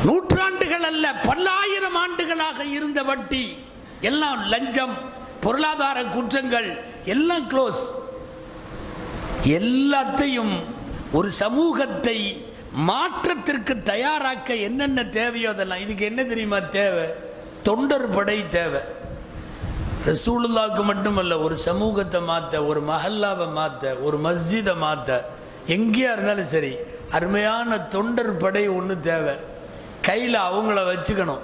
நூற்றாண்டுகள் அல்ல, பல்லாயிரம் ஆண்டுகளாக இருந்த வட்டி எல்லாம், லஞ்சம், பொருளாதார குற்றங்கள் எல்லாம் க்ளோஸ். எல்லாத்தையும் ஒரு சமூகத்தை மாற்றத்திற்கு தயாராக்க என்னென்ன தேவையோ அதெல்லாம். இதுக்கு என்ன தெரியுமா தேவை? தொண்டர் படை தேவை. ரசூலுல்லாஹ்க்கு மட்டுமல்ல, ஒரு சமூகத்தை மாற்ற, ஒரு மஹல்லாவை மாற்ற, ஒரு மஸ்ஜிதை மாற்ற, எங்கேயா இருந்தாலும் சரி அருமையான தொண்டர் படை ஒன்று தேவை. கையில் அவங்கள வச்சுக்கணும்,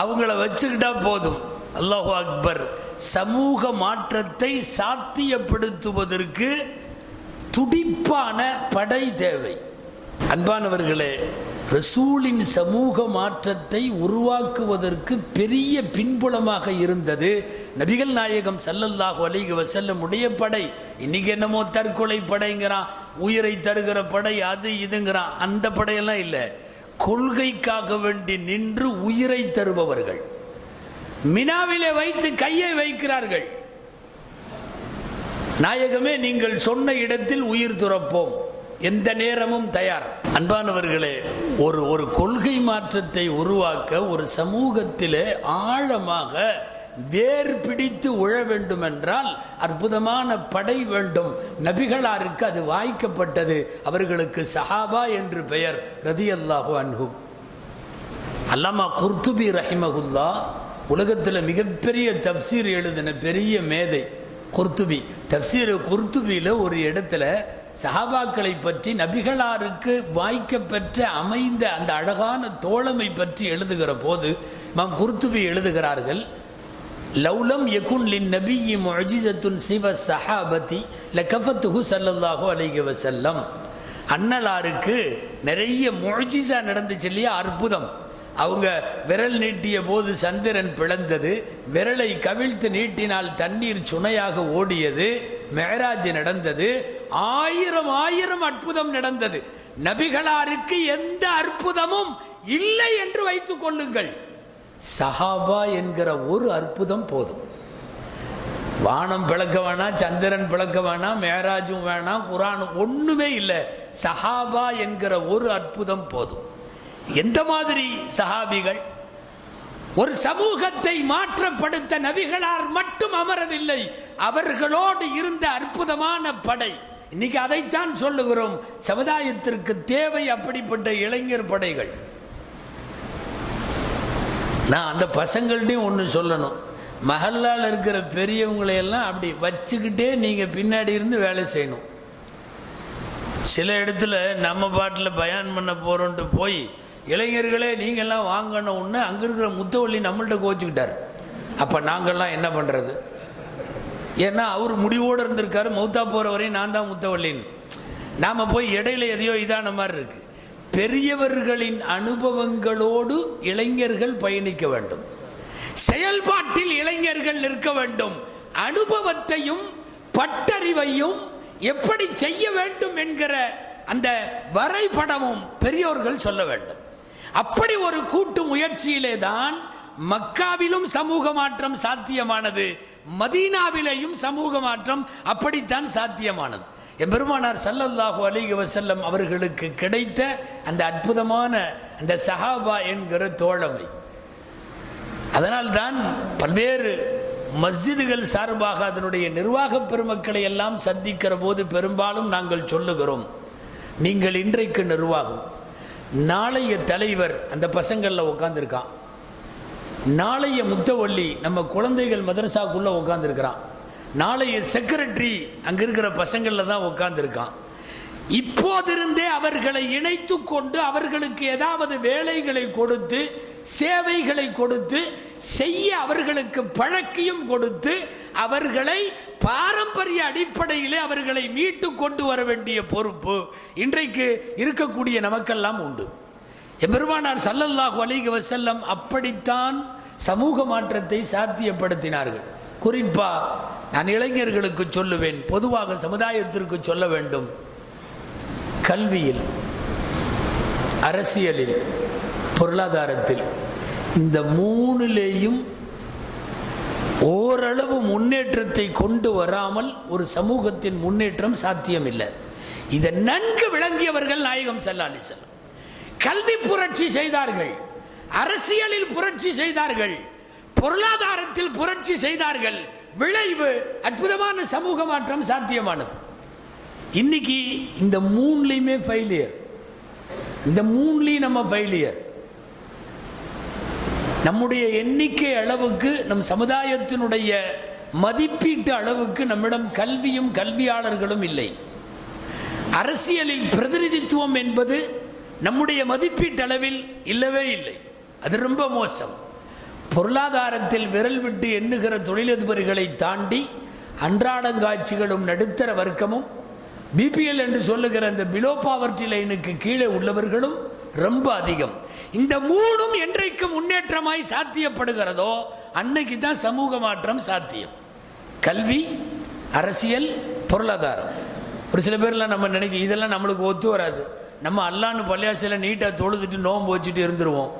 அவங்கள வச்சுக்கிட்டா போதும். அல்லாஹு அக்பர். சமூக மாற்றத்தை சாத்தியப்படுத்துவதற்கு துடிப்பான படை தேவை. அன்பானவர்களே, ரசூலின் சமூக மாற்றத்தை உருவாக்குவதற்கு பெரிய பின்புலமாக இருந்தது நபிகள் நாயகம் ஸல்லல்லாஹு அலைஹி வஸல்லம் உடைய படை. இன்னைக்கு என்னமோ தற்கொலை படைங்கிறான், உயிரை தருகிற படை, அது இதுங்கிறான். அந்த படையெல்லாம் இல்லை. கொள்கைக்காக வேண்டி நின்று உயிரை தருபவர்கள். மினாவிலே வைத்து கையை வைக்கிறார்கள். நாயகமே, நீங்கள் சொன்ன இடத்தில் உயிர் துறப்போம், எந்த நேரமும் தயார். அன்பானவர்களே, ஒரு கொள்கை மாற்றத்தை உருவாக்க ஒரு சமூகத்திலே ஆழமாக வேர் பிடித்து உழ வேண்டும் என்றால் அற்புதமான படை வேண்டும். நபிகளாருக்கு அது வாய்க்கப்பட்டது. அவர்களுக்கு சஹாபா என்று பெயர். ரதியல்லாஹு அன்ஹு. அல்லாமா குர்துபி ரஹிமஹுல்லா உலகத்தில் மிகப்பெரிய தப்சீர் எழுதின பெரிய மேதை குர்துபி. தப்சீர் குர்துபியில் ஒரு இடத்துல சஹாபாக்களை பற்றி, நபிகளாருக்கு வாய்க்கப்பெற்ற அமைந்த அந்த அழகான தோழமை பற்றி எழுதுகிற போது இமாம் குர்துபி எழுதுகிறார்கள், லௌலம் யகுன் லின் நபிய்யி முஅஜிஸத்துன் சிவ ஸஹாபதி லகஃபத்துஹு ஸல்லல்லாஹு அலைஹி வஸல்லம். அன்னலாருக்கு நிறைய முஅஜிஸா நடந்துச்சு இல்லையா, அற்புதம். அவங்க விரல் நீட்டிய போது சந்திரன் பிளந்தது, விரலை கவிழ்த்து நீட்டினால் தண்ணீர் சுனையாக ஓடியது, மெஹராஜ் நடந்தது, ஆயிரம் அற்புதம் நடந்தது. நபிகளாருக்கு எந்த அற்புதமும் இல்லை என்று வைத்துக் கொள்ளுங்கள். சஹாபா என்கிற ஒரு அற்புதம் போதும். வானம் பிளக்க வேணாம், சந்திரன் பிளக்க வேணாம், மெஹராஜும் வேணாம், குர்ஆன் ஒண்ணுமே இல்லை. சஹாபா என்கிற ஒரு அற்புதம் போதும். எந்த மாதிரி சஹாபிகள்? ஒரு சமூகத்தை மாற்றப்படுத்த நபிகளார் மட்டும் அமரவில்லை, அவர்களோடு இருந்த அற்புதமான படை. இன்னைக்கு அதைத்தான் சொல்லுகிறோம், சமுதாயத்திற்கு தேவை அப்படிப்பட்ட இளைஞர் படைகள். நான் அந்த பசங்கள்டையும் ஒன்று சொல்லணும், மஹல்லால் இருக்கிற பெரியவங்களையெல்லாம் அப்படி வச்சுக்கிட்டே நீங்கள் பின்னாடி இருந்து வேலை செய்யணும். சில இடத்துல நம்ம பாட்டில் பயான் பண்ண போகிறோன்ட்டு போய் இளைஞர்களே நீங்கள்லாம் வாங்கணும்னு அங்கே இருக்கிற முத்தவள்ளி நம்மள்கிட்ட கோச்சிக்கிட்டார். அப்போ நாங்கள்லாம் என்ன பண்ணுறது? ஏன்னா அவர் முடிவோடு இருந்திருக்காரு, மௌத்தா போகிற வரையும் நான் தான் முத்தவள்ளின்னு. நாம் போய் இடையில எதையோ இதான மாதிரி இருக்குது. பெரியவர்களின் அனுபவங்களோடு இளைஞர்கள் பயணிக்க வேண்டும், செயல்பாட்டில் இளைஞர்கள் நிற்க வேண்டும். அனுபவத்தையும் பட்டறிவையும் எப்படி செய்ய வேண்டும் என்கிற அந்த வரைபடமும் பெரியோர்கள் சொல்ல வேண்டும். அப்படி ஒரு கூட்டு முயற்சியிலே தான் மக்காவிலும் சமூக மாற்றம் சாத்தியமானது, மதீனாவிலேயும் சமூக மாற்றம் அப்படித்தான் சாத்தியமானது. எம்பெருமானார் ஸல்லல்லாஹு அலைஹி வஸல்லம் அவர்களுக்கு கிடைத்த அந்த அற்புதமான அந்த சஹாபா என்கிற தோழமை. அதனால்தான் பல்வேறு மஸ்ஜிதுகள் சார்பாக அதனுடைய நிர்வாக பெருமக்களை எல்லாம் சந்திக்கிற போது பெரும்பாலும் நாங்கள் சொல்லுகிறோம், நீங்கள் இன்றைக்கு நிர்வாகம், நாளைய தலைவர் அந்த பசங்களில் உட்காந்துருக்கான், நாளைய முத்தவள்ளி நம்ம குழந்தைகள் மதரசாக்குள்ளே உட்காந்துருக்கிறான், நாளைய செக்ரட்டரி அங்கே இருக்கிற பசங்களில் தான் உட்காந்துருக்கான். இப்போதிருந்தே அவர்களை இணைத்து கொண்டு அவர்களுக்கு ஏதாவது வேலைகளை கொடுத்து சேவைகளை கொடுத்து செய்ய அவர்களுக்கு பழக்கியும் கொடுத்து அவர்களை பாரம்பரிய அடிப்படையிலே அவர்களை மீட்டு கொண்டு வர வேண்டிய பொறுப்பு இன்றைக்கு இருக்கக்கூடிய நமக்கெல்லாம் உண்டு. எம்பெருமானார் ஸல்லல்லாஹு அலைஹி வஸல்லம் அப்படித்தான் சமூக மாற்றத்தை சாத்தியப்படுத்தினார்கள். குறிப்பா நான் இளைஞர்களுக்கு சொல்லுவேன், பொதுவாக சமுதாயத்திற்கு சொல்ல வேண்டும், கல்வியில், அரசியலில், பொருளாதாரத்தில் இந்த மூணுலேயும் ஓரளவு முன்னேற்றத்தை கொண்டு வராமல் ஒரு சமூகத்தின் முன்னேற்றம் சாத்தியமில்லை. இதை நன்கு விளங்கியவர்கள் நாயகம் ஸல்லல்லாஹு அலைஹி வஸல்லம். கல்வி புரட்சி செய்தார்கள், அரசியலில் புரட்சி செய்தார்கள், பொருளாதாரத்தில் புரட்சி செய்தார்கள். விளைவு அற்புதமான சமூக மாற்றம் சாத்தியமானது. இன்னைக்கு இந்த மூணுலையுமே ஃபெயிலியர். இந்த மூணுலையும் நம்ம ஃபெயிலியர். நம்முடைய எண்ணிக்கை அளவுக்கு, நம் சமுதாயத்தினுடைய மதிப்பீட்டு அளவுக்கு நம்மிடம் கல்வியும் கல்வியாளர்களும் இல்லை. அரசியலில் பிரதிநிதித்துவம் என்பது நம்முடைய மதிப்பீட்டு அளவில் இல்லவே இல்லை. அது ரொம்ப மோசம். பொருளாதாரத்தில் விரல் விட்டு எண்ணுகிற தொழிலதிபர்களை தாண்டி அன்றாடங்காட்சிகளும் நடுத்தர வர்க்கமும் பிபிஎல் என்று சொல்லுகிற அந்த பிலோ பாவர்ட்டி லைனுக்கு கீழே உள்ளவர்களும் ரொம்ப அதிகம். இந்த மூணும் என்றைக்கு முன்னேற்றமாய் சாத்தியப்படுகிறதோ அன்னைக்கு தான் சமூக மாற்றம் சாத்தியம். கல்வி, அரசியல், பொருளாதாரம். ஒரு சில பேர்லாம் நம்ம நினைக்க இதெல்லாம் நம்மளுக்கு ஒத்து வராது, நம்ம அல்லான்னு பள்ளியாசில நீட்டாக தொழுதுட்டு நோம்பு வச்சுட்டு இருந்துருவோம்.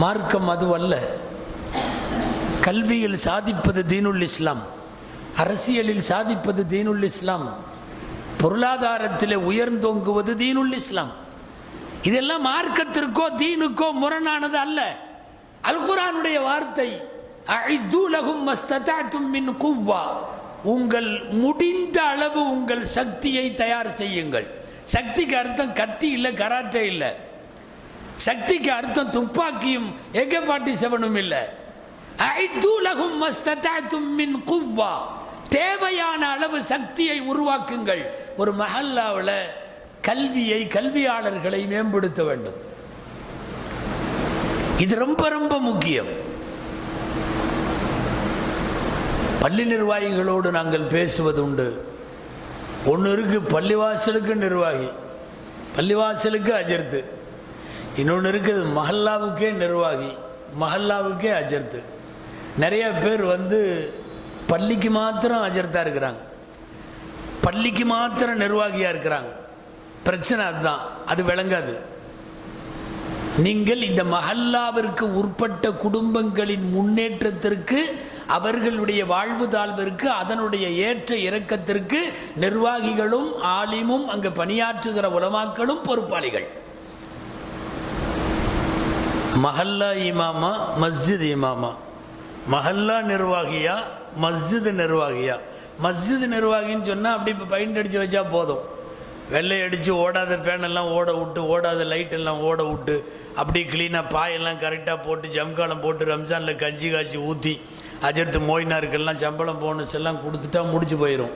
மார்க்கம் அதுவல்ல. கல்வியில் சாதிப்பது தீனுல் இஸ்லாம், அரசியலில் சாதிப்பது தீனுல் இஸ்லாம், பொருளாதாரத்தில் உயர்ந்தோங்குவது தீனுல் இஸ்லாம். இதெல்லாம் மார்க்கத்திற்கோ தீனுக்கோ முரணானது அல்ல. அல் குர்ஆனுடைய வார்த்தை, அஇது லஹும் மஸ்ததஅதும் மின் குவ்வா, உங்கள் முடிந்த அளவு உங்கள் சக்தியை தயார் செய்யுங்கள். சக்திக்கு அர்த்தம் கத்தி இல்லை, கராத்தே இல்லை. சக்திக்கு அர்த்தம் துப்பாக்கியும் AK-47 இல்லை. அஇது லஹும் மஸ்ததஅதும் மின் குவ்வா, தேவையான அளவு சக்தியை உருவாக்குங்கள். ஒரு மஹல்லாவில் கல்வியை, கல்வியாளர்களை மேம்படுத்த வேண்டும். இது ரொம்ப ரொம்ப முக்கியம். பள்ளி நிர்வாகிகளோடு நாங்கள் பேசுவது உண்டு. ஒன்று இருக்கு பள்ளிவாசலுக்கு நிர்வாகி, பள்ளிவாசலுக்கு அஜர்த்து. இன்னொன்று இருக்குது மஹல்லாவுக்கே நிர்வாகி, மஹல்லாவுக்கே அஜர்த்து. நிறைய பேர் பள்ளிக்கு மாத்திரம் அஜர்த்தா இருக்கிறாங்க, பள்ளிக்கு மாத்திரம் நிர்வாகியாக இருக்கிறாங்க. பிரச்சனை அதுதான், அது விளங்காது. நீங்கள் இந்த மஹல்லாவிற்கு உட்பட்ட குடும்பங்களின் முன்னேற்றத்திற்கு, அவர்களுடைய வாழ்வு தாழ்விற்கு, அதனுடைய ஏற்ற இறக்கத்திற்கு நிர்வாகிகளும் ஆலிமும் அங்கு பணியாற்றுகிற உலமாக்களும் பொறுப்பாளிகள். மஹல்லா இமாமா, மஸ்ஜித் இமாமா. மஹல்லா நிர்வாகியா, மஸ்ஜித் நிர்வாகியா? மஸ்ஜித் நிர்வாகின்னு சொன்னால் அப்படி இப்போ பெயிண்ட் அடித்து வச்சா போதும், வெள்ளை அடித்து ஓடாத ஃபேனெல்லாம் ஓட விட்டு, ஓடாத லைட்டெல்லாம் ஓட விட்டு, அப்படி க்ளீனாக பாயெல்லாம் கரெக்டாக போட்டு, ஜம்காலம் போட்டு, ரம்ஜானில் கஞ்சி காய்ச்சி ஊற்றி, அஜர்த்து மோயினாருக்கெல்லாம் சம்பளம் போனஸ் எல்லாம் கொடுத்துட்டா முடிச்சு போயிடும்.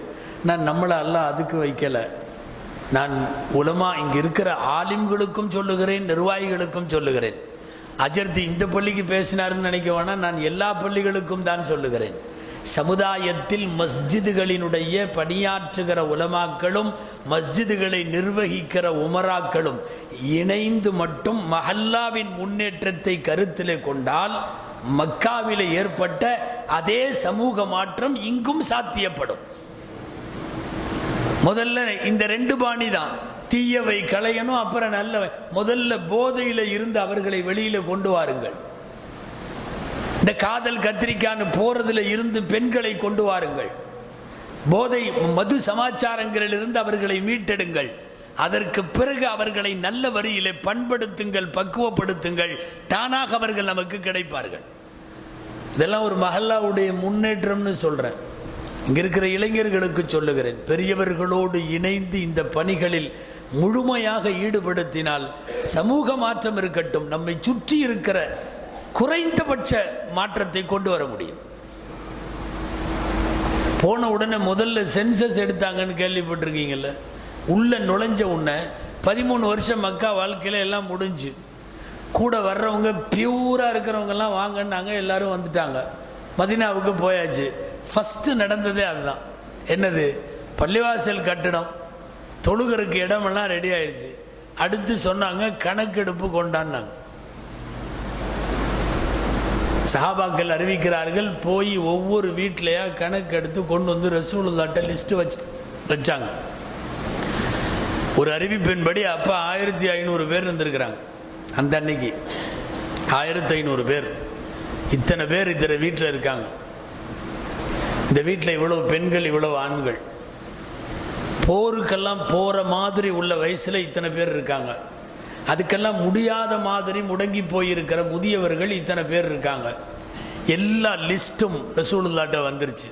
நான் நம்மளை எல்லாம் அதுக்கு வைக்கலை. நான் உலமா இங்கே இருக்கிற ஆலிம்களுக்கும் சொல்லுகிறேன், நிர்வாகிகளுக்கும் சொல்லுகிறேன். அஜர்த்து இந்த பள்ளிக்கு பேசினாருன்னு நினைக்க வேணாம், நான் எல்லா பள்ளிகளுக்கும் தான் சொல்லுகிறேன். சமுதாயத்தில் மஸ்ஜிதுகளினுடைய பணியாற்றுகிற உலமாக்களும் மஸ்ஜிதுகளை நிர்வகிக்கிற உமராக்களும் இணைந்து மட்டும் மஹல்லாவின் முன்னேற்றத்தை கருத்திலே கொண்டால் மக்காவிலே ஏற்பட்ட அதே சமூக மாற்றம் இங்கும் சாத்தியப்படும். முதல்ல இந்த 2 பாணி தான், தீயவை களையணும், அப்புறம் நல்லவை. முதல்ல போதையில இருந்து அவர்களை வெளியில கொண்டு வாருங்கள். இந்த காதல் கத்திரிக்கான்னு போறதுல இருந்து பெண்களை கொண்டு வாருங்கள். போதை மது சமாச்சாரங்களிலிருந்து அவர்களை மீட்டெடுங்கள். அதற்கு பிறகு அவர்களை நல்ல வரியிலே பண்படுத்துங்கள், பக்குவப்படுத்துங்கள். தானாக அவர்கள் நமக்கு கிடைப்பார்கள். இதெல்லாம் ஒரு மஹல்லாவுடைய முன்னேற்றம்னு சொல்றேன். இங்க இருக்கிற இளைஞர்களுக்கு சொல்லுகிறேன், பெரியவர்களோடு இணைந்து இந்த பணிகளில் முழுமையாக ஈடுபடுத்தினால் சமூக மாற்றம் இருக்கட்டும், நம்மை சுற்றி இருக்கிற குறைந்தபட்ச மாற்றத்தை கொண்டு வர முடியும். போன உடனே முதல்ல சென்சஸ் எடுத்தாங்கன்னு கேள்விப்பட்டிருக்கீங்கல்ல. உள்ள நுழைஞ்ச உடனே 13 வருஷம் மக்கா வாழ்க்கையில எல்லாம் முடிஞ்சு, கூட வர்றவங்க பியூரா இருக்கிறவங்க எல்லாம் வாங்கினாங்க, எல்லாரும் வந்துட்டாங்க. மதீனாவுக்கு போயாச்சு. ஃபஸ்ட்டு நடந்ததே அதுதான். என்னது? பள்ளிவாசல் கட்டிடம், தொழுகிறதுக்கு இடமெல்லாம் ரெடி ஆயிடுச்சு. அடுத்து சொன்னாங்க கணக்கெடுப்பு கொண்டாடினாங்க. சஹாபாக்கள் அறிவிக்கிறார்கள், போய் ஒவ்வொரு வீட்டிலையா கணக்கெடுத்து கொண்டு வந்து ரசூலுல்லாஹ்ட்ட லிஸ்ட்டு வச்சாங்க. ஒரு அறிவிப்பின்படி அப்போ 1500 பேர் இருந்திருக்கிறாங்க. அந்த அன்னைக்கு 1500 பேர். இத்தனை பேர் இத்தனை வீட்டில் இருக்காங்க. இந்த வீட்டில் இவ்வளவு பெண்கள், இவ்வளவு ஆண்கள். போருக்கெல்லாம் போகிற மாதிரி உள்ள வயசில் இத்தனை பேர் இருக்காங்க. அதுக்கெல்லாம் முடியாத மாதிரி முடங்கி போயிருக்கிற முதியவர்கள் இத்தனை பேர் இருக்காங்க. எல்லா லிஸ்ட்டும் ரசூலுல்லாஹ்ட்ட வந்துருச்சு.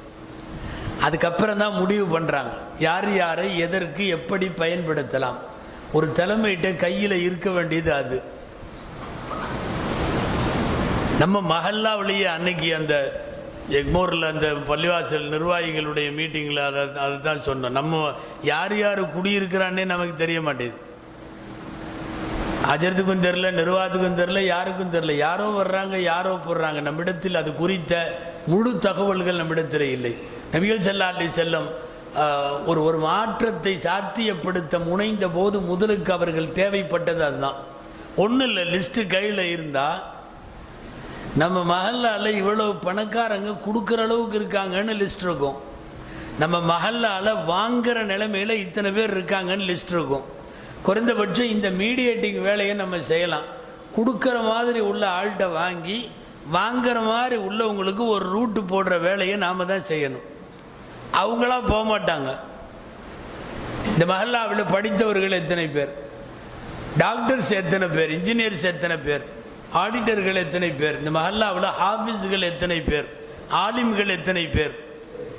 அதுக்கப்புறம் தான் முடிவு பண்ணுறாங்க யார் யாரை எதற்கு எப்படி பயன்படுத்தலாம். ஒரு தலைமையிட்ட கையில் இருக்க வேண்டியது அது. நம்ம மஹல்லாவிலேயே அன்னைக்கு அந்த எக்மோரில் அந்த பள்ளிவாசல் நிர்வாகிகளுடைய மீட்டிங்கில் அதுதான் சொன்னோம். நம்ம யார் யார் குடியிருக்கிறான்னே நமக்கு தெரிய மாட்டேது. அஜரத்துக்கும் தெரில, நிர்வாகத்துக்கும் தெரில, யாருக்கும் தெரில. யாரோ வர்றாங்க, யாரோ போடுறாங்க. நம்மிடத்தில் அது குறித்த முழு தகவல்கள் நம்மிடத்தில் இல்லை. நபிகள் ஸல்லல்லாஹு அலைஹி வஸல்லம் ஒரு மாற்றத்தை சாத்தியப்படுத்த முனைந்த போது முதலுக்கு அவர்கள் தேவைப்பட்டது அதுதான். ஒன்றும் இல்லை, லிஸ்ட்டு கையில் இருந்தால் நம்ம மஹல்லால இவ்வளவு பணக்காரங்க கொடுக்குற அளவுக்கு இருக்காங்கன்னு லிஸ்ட் இருக்கும். நம்ம மஹல்லால வாங்குகிற நிலைமையில் இத்தனை பேர் இருக்காங்கன்னு லிஸ்ட் இருக்கும். குறைந்தபட்சம் இந்த மீடியேட்டிங் வேலையை நம்ம செய்யலாம். கொடுக்குற மாதிரி உள்ள ஆள்கிட்ட வாங்கி வாங்குற மாதிரி உள்ளவங்களுக்கு ஒரு ரூட்டு போடுற வேலையை நாம் தான் செய்யணும். அவங்களா போக மாட்டாங்க. இந்த மஹல்லாவில் படித்தவர்கள் எத்தனை பேர், டாக்டர்ஸ் எத்தனை பேர், இன்ஜினியர்ஸ் எத்தனை பேர், ஆடிட்டர்கள் எத்தனை பேர், இந்த மஹல்லாவில் ஹாஃபிஸ்கள் எத்தனை பேர், ஆலிம்கள் எத்தனை பேர்,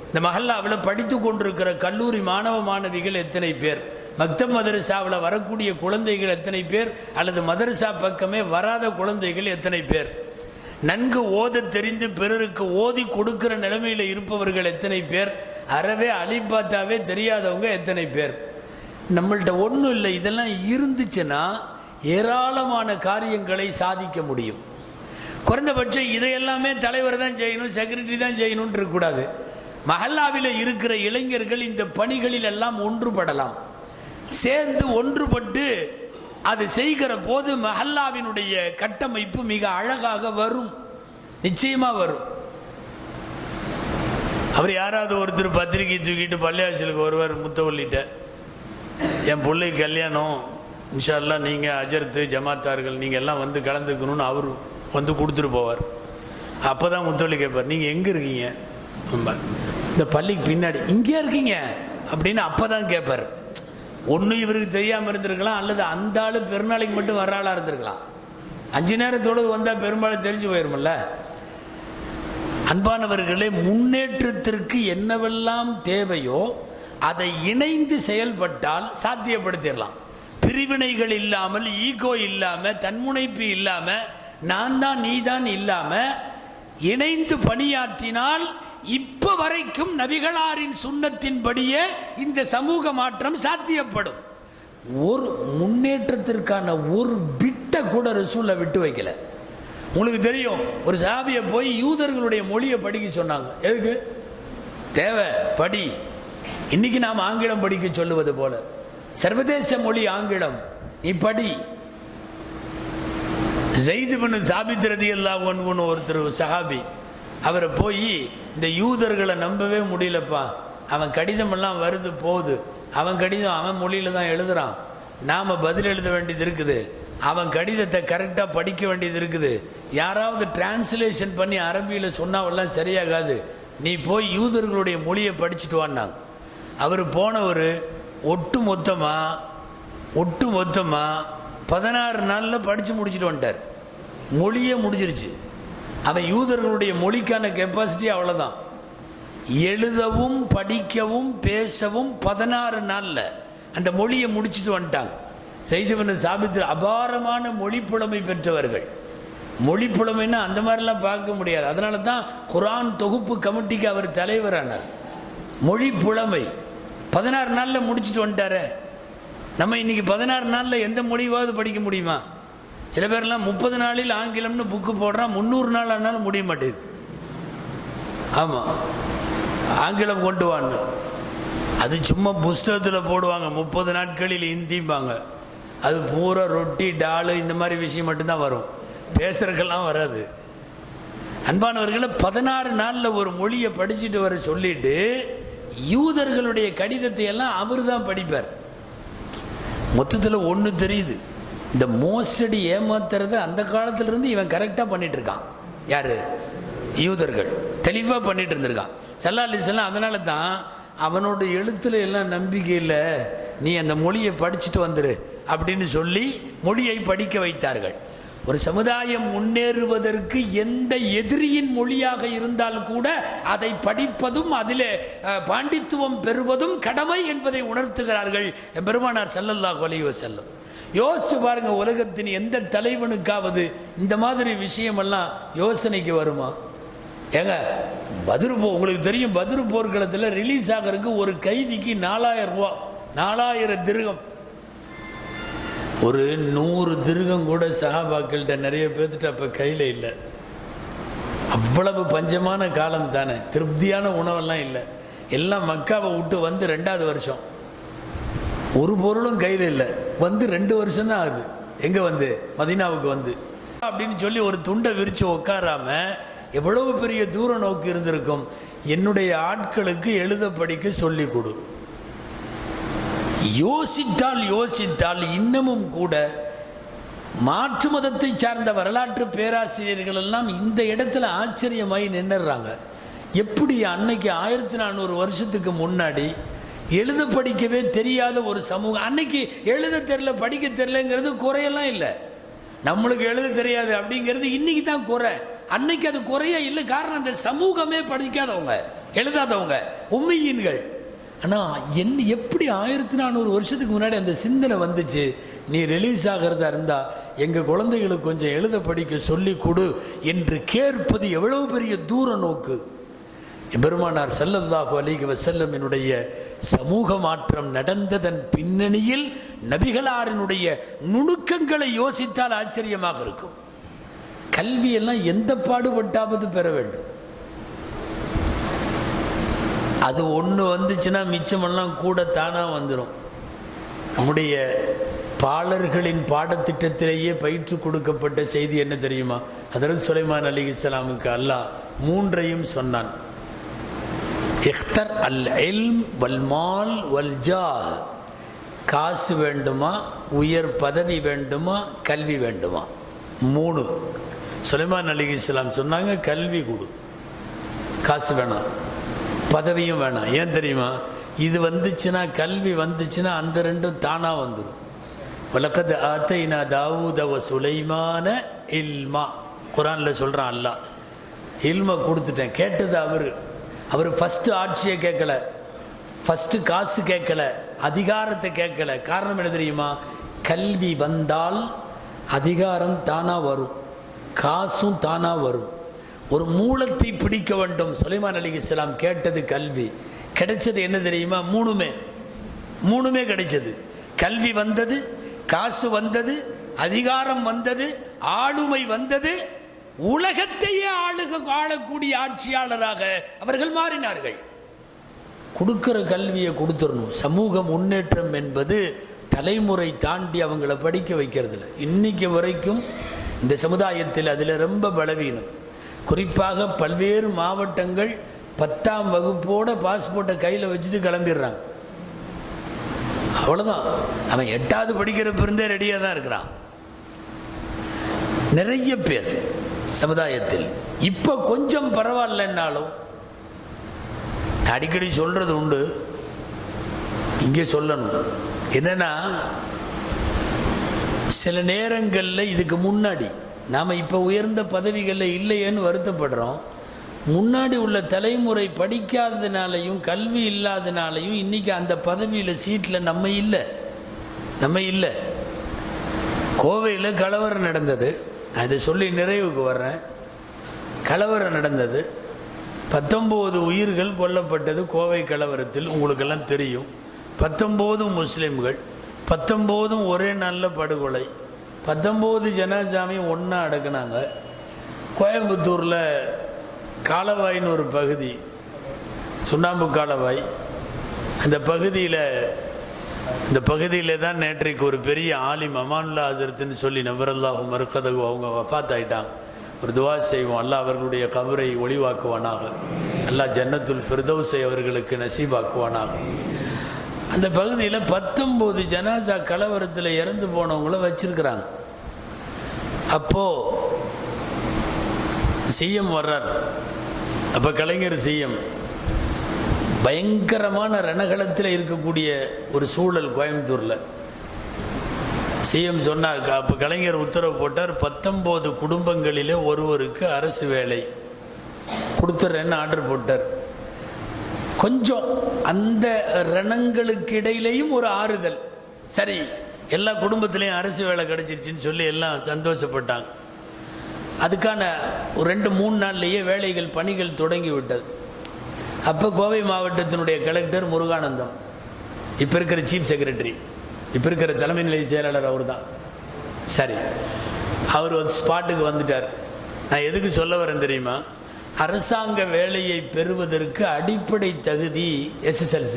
இந்த மஹல்லாவில் படித்து கொண்டிருக்கிற கல்லூரி மாணவ மாணவிகள் எத்தனை பேர், மக்தப் மதரசாவில் வரக்கூடிய குழந்தைகள் எத்தனை பேர், அல்லது மதரசா பக்கமே வராத குழந்தைகள் எத்தனை பேர், நன்கு ஓத தெரிந்து பிறருக்கு ஓதி கொடுக்கிற நிலைமையில் இருப்பவர்கள் எத்தனை பேர், அறவே அலிபாத்தாவே தெரியாதவங்க எத்தனை பேர். நம்மள்கிட்ட ஒன்றும் இல்லை. இதெல்லாம் இருந்துச்சுன்னா ஏராளமான காரியங்களை சாதிக்க முடியும். குறைந்தபட்சம் இதையெல்லாமே தலைவர் தான் செய்யணும், செக்ரட்டரி தான் செய்யணும்னு இருக்கக்கூடாது. மஹல்லாவில் இருக்கிற இளைஞர்கள் இந்த பணிகளில் எல்லாம் ஒன்றுபடலாம். சேர்ந்து ஒன்றுபட்டு அது செய்கிற போது மஹல்லாவினுடைய கட்டமைப்பு மிக அழகாக வரும், நிச்சயமா வரும். அவர் யாராவது ஒருத்தர் பத்திரிக்கை தூக்கிட்டு பள்ளியாச்சலுக்கு வருவார், முத்தவள்ளிட்ட என் பிள்ளைக்கு கல்யாணம் இன்ஷா அல்லாஹ், நீங்கள் அஜர்த்து ஜமாத்தார்கள் நீங்கள் எல்லாம் வந்து கலந்துக்கணும்னு அவர் வந்து கொடுத்துட்டு போவார். அப்போ தான் முத்தவள்ளி கேட்பார், நீங்கள் எங்கே இருக்கீங்க? இந்த பள்ளிக்கு பின்னாடி. இங்கே இருக்கீங்க அப்படின்னு அப்போ தான் கேட்பார். ஒன்று இவருக்கு தெரியாமல் இருந்திருக்கலாம், அல்லது அந்த ஆள் பெருநாளைக்கு மட்டும் வர ஆளாக இருந்திருக்கலாம். 5 நேரத்தோடு வந்தால் பெரும்பாலும் தெரிஞ்சு போயிருமில்ல. அன்பானவர்களே, முன்னேற்றத்திற்கு என்னவெல்லாம் தேவையோ அதை இணைந்து செயல்பட்டால் சாத்தியப்படுத்திடலாம். பிரிவினைகள் இல்லாமல், ஈகோ இல்லாமல், தன்முனைப்பு இல்லாமல், நான் தான் நீ தான் இல்லாமல் இணைந்து பணியாற்றினால் இப்ப வரைக்கும் நபிகளாரின் சுன்னத்தின்படியே இந்த சமூக மாற்றம் சாத்தியப்படும். ஒரு முன்னேற்றத்திற்கான ஒரு பிட்டை கூட ரசூலை விட்டு வைக்கல. உங்களுக்கு தெரியும், ஒரு சஹாபியை போய் யூதர்களுடைய மொழியை படிக்க சொன்னாங்க. எதுக்கு தேவை? படி. இன்னைக்கு நாம் ஆங்கிலம் படிக்க சொல்லுவது போல, சர்வதேச மொழி ஆங்கிலம், நீ படி. ஸைத் பின் சாபித் ரலியல்லாஹு அன்ஹு ஒருத்தர் சஹாபி, அவரை போய் இந்த யூதர்களை நம்பவே முடியலப்பா, அவன் கடிதமெல்லாம் வருது போகுது, அவன் கடிதம் அவன் மொழியில் தான் எழுதுகிறான், நாம் பதில் எழுத வேண்டியது இருக்குது, அவன் கடிதத்தை கரெக்டாக படிக்க வேண்டியது இருக்குது, யாராவது டிரான்ஸ்லேஷன் பண்ணி அரபியில் சொன்னாவெல்லாம் சரியாகாது, நீ போய் யூதர்களுடைய மொழியை படிச்சுட்டு வான்னாங்க. அவர் போனவர் ஒட்டு மொத்தமாக 16 நாளில் படித்து முடிச்சுட்டு வந்துட்டார். மொழியே முடிஞ்சிருச்சு. அவன் யூதர்களுடைய மொழிக்கான கெப்பாசிட்டி அவ்வளோதான். எழுதவும் படிக்கவும் பேசவும் 16 நாளில் அந்த மொழியை முடிச்சுட்டு வந்துட்டாங்க. ஸைத் பின் சாபித் அபாரமான மொழி புலமை பெற்றவர்கள். மொழி புலமைன்னா அந்த மாதிரிலாம் பார்க்க முடியாது. அதனால தான் குர்ஆன் தொகுப்பு கமிட்டிக்கு அவர் தலைவரானார். மொழி புலமை 16 நாளில் முடிச்சுட்டு வந்துட்டார. நம்ம இன்னைக்கு 16 நாளில் எந்த மொழியாவது படிக்க முடியுமா? சில பேர்லாம் 30 நாளில் ஆங்கிலம்னு புக்கு போடுறான், 300 நாள் ஆனாலும் முடிய மாட்டேது. ஆமாம், ஆங்கிலம் கொண்டு வான்னு. அது சும்மா புஸ்தகத்தில் போடுவாங்க, 30 நாட்களில் இந்திம்பாங்க. அது பூரா ரொட்டி டாலு இந்த மாதிரி விஷயம் மட்டும்தான் வரும், பேசுறதுக்கெல்லாம் வராது. அன்பானவர்களை 16 நாளில் ஒரு மொழியை படிச்சுட்டு வர சொல்லிட்டு யூதர்களுடைய கடிதத்தை எல்லாம் அவர் தான் படிப்பார். மொத்தத்தில் ஒன்று தெரியுது, இந்த மோசடி ஏமாத்துறத அந்த காலத்திலிருந்து இவன் கரெக்டாக பண்ணிட்டு இருக்கான். யாரு? யூதர்கள் தெளிவாக பண்ணிட்டு இருந்திருக்கான். ஸல்லல்லாஹு அலைஹி வஸல்லம் அதனால தான் அவனோட எழுத்துல எல்லாம் நம்பிக்கை இல்லை, நீ அந்த மொழியை படிச்சுட்டு வந்துரு அப்படின்னு சொல்லி மொழியை படிக்க வைத்தார்கள். ஒரு சமுதாயம் முன்னேறுவதற்கு எந்த எதிரியின் மொழியாக இருந்தால் கூட அதை படிப்பதும் அதிலே பாண்டித்துவம் பெறுவதும் கடமை என்பதை உணர்த்துகிறார்கள் பெருமானார் ஸல்லல்லாஹு அலைஹி வஸல்லம். யோசிச்சு பாருங்க, உலகத்தின் எந்த தலைவனுக்காவது இந்த மாதிரி விஷயமெல்லாம் யோசனைக்கு வருமா? ஏங்க பத்ரு உங்களுக்கு தெரியும், பத்ரு போர்க்களத்தில் ரிலீஸ் ஆகிறதுக்கு ஒரு கைதிக்கு 4000 ரூபா, 4000 திர்கம். ஒரு 100 திர்கம் கூட சஹாபாக்கள்கிட்ட நிறைய பேர்த்துட்டு அப்போ கையில் இல்லை. அவ்வளவு பஞ்சமான காலம் தானே, திருப்தியான உணவெல்லாம் இல்லை. எல்லாம் மக்காவை விட்டு வந்து 2வது வருஷம், ஒரு பொருளும் கையில் இல்லை. வந்து 2 வருஷம் தான் ஆகுது. எங்கே வந்து? மதீனாவுக்கு வந்து அப்படின்னு சொல்லி ஒரு துண்டை விரித்து உட்காராம எவ்வளவு பெரிய தூர நோக்கு இருந்திருக்கும். என்னுடைய ஆட்களுக்கு எழுத படிக்க சொல்லிக் கொடு. யோசித்தால் இன்னமும் கூட மாற்று மதத்தை சார்ந்த வரலாற்று பேராசிரியர்கள் எல்லாம் இந்த இடத்துல ஆச்சரியமாய் நின்னுறாங்க. எப்படி அன்னைக்கு 1400 வருஷத்துக்கு முன்னாடி எழுத படிக்கவே தெரியாத ஒரு சமூகம், அன்னைக்கு எழுத தெரியல படிக்க தெரியலங்கிறது குறையெல்லாம் இல்லை. நம்மளுக்கு எழுத தெரியாது அப்படிங்கிறது இன்னைக்கு தான் குறை, அன்னைக்கு அது குறைய இல்லை. காரணம் அந்த சமூகமே படிக்காதவங்க, எழுதாதவங்க, உம்மியீன்கள். ஆனால் எப்படி 1400 வருஷத்துக்கு முன்னாடி அந்த சிந்தனை வந்துச்சு? நீ ரிலீஸ் ஆகிறதா இருந்தா எங்கள் குழந்தைகளுக்கு கொஞ்சம் எழுத படிக்க சொல்லி கொடு என்று கேட்பது எவ்வளவு பெரிய தூர நோக்கு. பெருமானார் ஸல்லல்லாஹு அலைஹி வஸல்லம் என்னுடைய சமூக மாற்றம் நடந்ததன் பின்னணியில் நபிகளாரினுடைய நுணுக்கங்களை யோசித்தால் ஆச்சரியமாக இருக்கும். கல்வியெல்லாம் எந்த பாடுபட்டாவது பெற வேண்டும். அது ஒன்று வந்துச்சுன்னா மிச்சமெல்லாம் கூட தானாக வந்துடும். நம்முடைய பாலர்களின் பாடத்திட்டத்திலேயே பயிற்று கொடுக்கப்பட்ட செய்தி என்ன தெரியுமா? ஹதரத் சுலைமான் அலைஹிஸ்ஸலாமுக்கு அல்லாஹ் 3ஐயும் சொன்னான். இக்தர் அல் இல்ம் வல் மால் வல் ஜாஹ். காசு வேண்டுமா, உயர் பதவி வேண்டுமா, கல்வி வேண்டுமா? 3. சுலைமான் அலைஹிஸ்ஸலாம் சொன்னாங்க, கல்வி கொடு, காசு வேணாம், பதவியும் வேணாம். ஏன் தெரியுமா? இது வந்துச்சுன்னா, கல்வி வந்துச்சுன்னா அந்த 2ம் தானாக வந்துடும். வலக்கத் ஆத்தைனா தாவூத வ சுலைமான இல்மா. குரானில் சொல்கிறான் அல்லாஹ், இல்மை கொடுத்துட்டேன். கேட்டது அவர் ஃபஸ்ட்டு ஆட்சியை கேட்கல, ஃபஸ்ட்டு காசு கேட்கல, அதிகாரத்தை கேட்கல. காரணம் என்ன தெரியுமா? கல்வி வந்தால் அதிகாரம் தானாக வரும், காசும் தானாக வரும். ஒரு மூலத்தை பிடிக்க வேண்டும். சுலைமான் அலைஹிஸ்ஸலாம் கேட்டது கல்வி, கிடைச்சது என்ன தெரியுமா? மூணுமே கிடைச்சது. கல்வி வந்தது, காசு வந்தது, அதிகாரம் வந்தது, ஆளுமை வந்தது. உலகத்தையே ஆளக்கூடிய ஆட்சியாளராக அவர்கள் மாறினார்கள். கொடுக்கிற கல்வியை கொடுத்துடணும். சமூக முன்னேற்றம் என்பது தலைமுறை தாண்டி அவங்கள படிக்க வைக்கிறதுல இன்னைக்கு வரைக்கும் இந்த சமுதாயத்தில் அதில் ரொம்ப பலவீனம். குறிப்பாக பல்வேறு மாவட்டங்கள் 10ஆம் வகுப்போட பாஸ்போர்ட்டை கையில் வச்சுட்டு கிளம்பிடுறாங்க. அவ்வளோதான். அவன் 8வது படிக்கிறப்ப இருந்தே ரெடியாக தான் இருக்கிறான். நிறைய பேர் சமுதாயத்தில் இப்போ கொஞ்சம் பரவாயில்லன்னாலும், அடிக்கடி சொல்றது உண்டு, இங்கே சொல்லணும். என்னன்னா, சில நேரங்களில் இதுக்கு முன்னாடி நாம் இப்போ உயர்ந்த பதவிகளில் இல்லையேன்னு வருத்தப்படுறோம். முன்னாடி உள்ள தலைமுறை படிக்காததுனாலையும் கல்வி இல்லாதனாலையும் இன்னைக்கு அந்த பதவியில் சீட்டில் நம்ம இல்லை. கோவையில் கலவரம் நடந்தது. நான் இதை சொல்லி நிறைவுக்கு வர்றேன். கலவரம் நடந்தது, 19 உயிர்கள் கொல்லப்பட்டது கோவை கலவரத்தில். உங்களுக்கெல்லாம் தெரியும். 19 முஸ்லீம்கள், 19 ஒரே நாளில் படுகொலை. 19 ஜனாசாமியும் ஒன்றா அடக்குனாங்க. கோயம்புத்தூரில் காலவாயின்னு ஒரு பகுதி, சுண்ணாம்பு காலவாய் இந்த பகுதியில் தான் நேற்றைக்கு ஒரு பெரிய ஆலிம் அமானுல்லா ஹசரத்துன்னு சொல்லி நவரல்லாஹு மறுக்கதகு அவங்க வஃபாத் ஆகிட்டாங்க. ஒரு துவா செய்வோம், அல்லாஹ் அவர்களுடைய கபரை ஒளிவாக்குவானாக, அல்லாஹ் ஜன்னத்துல் ஃபிர்தௌஸை அவர்களுக்கு நசீபாக்குவானாக. அந்த பகுதியில் 19 ஜனாசா கலவரத்தில் இறந்து போனவங்கள வச்சிருக்கிறாங்க. அப்போது சிஎம் வர்றார். அப்போ கலைஞர் சிஎம் பயங்கரமான ரணகளத்தில் இருக்கக்கூடிய ஒரு சூழல் கோயம்புத்தூரில். சிஎம் சொன்னார், அப்போ கலைஞர் உத்தரவு போட்டார், 19 குடும்பங்களிலே ஒருவருக்கு அரசு வேலை கொடுத்துட்றேன்னு ஆர்டர் போட்டார். கொஞ்சம் அந்த ரணங்களுக்கு இடையிலையும் ஒரு ஆறுதல், சரி எல்லா குடும்பத்திலையும் அரசு வேலை கிடைச்சிருச்சுன்னு சொல்லி எல்லாம் சந்தோஷப்பட்டாங்க. அதுக்கான ஒரு 2-3 நாள்லேயே வேலைகள் பணிகள் தொடங்கி விட்டது. அப்போ கோவை மாவட்டத்தினுடைய கலெக்டர் முருகானந்தம், இப்போ இருக்கிற சீஃப் செக்ரட்டரி, இப்போ இருக்கிற தலைமை நிலைய செயலாளர் அவர் தான். சரி, அவர் ஸ்பாட்டுக்கு வந்துட்டார். நான் எதுக்கு சொல்ல வரேன் தெரியுமா? அரசாங்க வேலையை பெறுவதற்கு அடிப்படை தகுதி SSLC,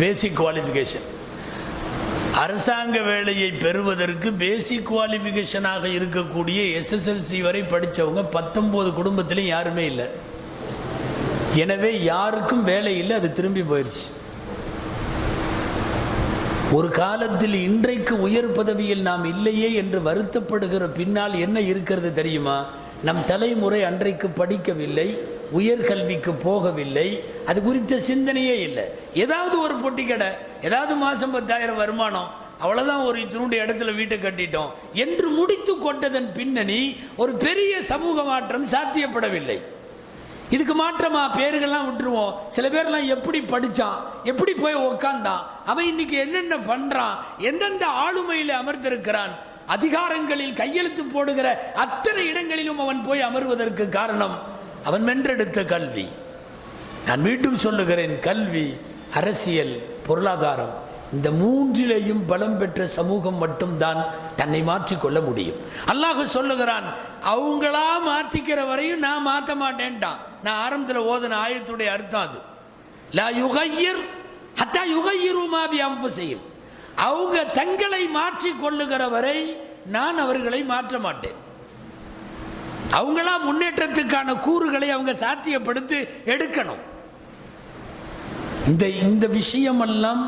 பேசிக் குவாலிஃபிகேஷன். அரசாங்க வேலையை பெறுவதற்கு பேசிக் குவாலிஃபிகேஷனாக இருக்கக்கூடிய SSLC வரை படித்தவங்க 19 குடும்பத்திலையும் யாருமே இல்லை. எனவே யாருக்கும் வேலை இல்லை, அது திரும்பி போயிடுச்சு. ஒரு காலத்தில் இன்றைக்கு உயர் பதவியில் நாம் இல்லையே என்று வருத்தப்படுகிற பின்னால் என்ன இருக்கிறது தெரியுமா? நம் தலைமுறை அன்றைக்கு படிக்கவில்லை, உயர்கல்விக்கு போகவில்லை, அது குறித்த சிந்தனையே இல்லை. ஏதாவது ஒரு பொட்டி கடை, ஏதாவது மாதம் 10,000 வருமானம், அவ்வளோதான், ஒரு இத்தினுடைய இடத்துல வீட்டை கட்டிட்டோம் என்று முடித்து கொண்டதன் பின்னணி ஒரு பெரிய சமூக மாற்றம் சாத்தியப்படவில்லை. இதுக்கு மாற்றமா பேர்கள்லாம் விட்டுருவோம். சில பேர்லாம் எப்படி படித்தான், எப்படி போய் உக்காந்தான், அவன் இன்னைக்கு என்னென்ன பண்ணுறான், எந்தெந்த ஆளுமையில் அமர்ந்திருக்கிறான், அதிகாரங்களில் கையெழுத்து போடுகிற அத்தனை இடங்களிலும் அவன் போய் அமர்வதற்கு காரணம் அவன் வென்றெடுத்த கல்வி. நான் மீண்டும் சொல்லுகிறேன், கல்வி, அரசியல், பொருளாதாரம், இந்த மூன்றிலேயும் பலம் பெற்ற சமூகம் மட்டும்தான் தன்னை மாற்றிக்கொள்ள முடியும். அல்லாஹ் சொல்லுகிறான், அவங்களா மாற்றிக்கிற வரையும் நான் மாற்ற மாட்டேன்ட்டான். நான் ஆரம்பத்தில் ஓதுன ஆயத்துடைய அர்த்தம் அது. லா யுகையிர் ஹத்தா யுகையிரு மா பி அன்ஃபுஸிஹிம். அவங்க தங்களை மாற்றிக் கொள்ளுகிற வரை நான் அவர்களை மாற்ற மாட்டேன். அவங்களா முன்னேற்றத்துக்கான கூறுகளை அவங்க சாத்தியப்படுத்தி எடுக்கணும். இந்த விஷயமெல்லாம்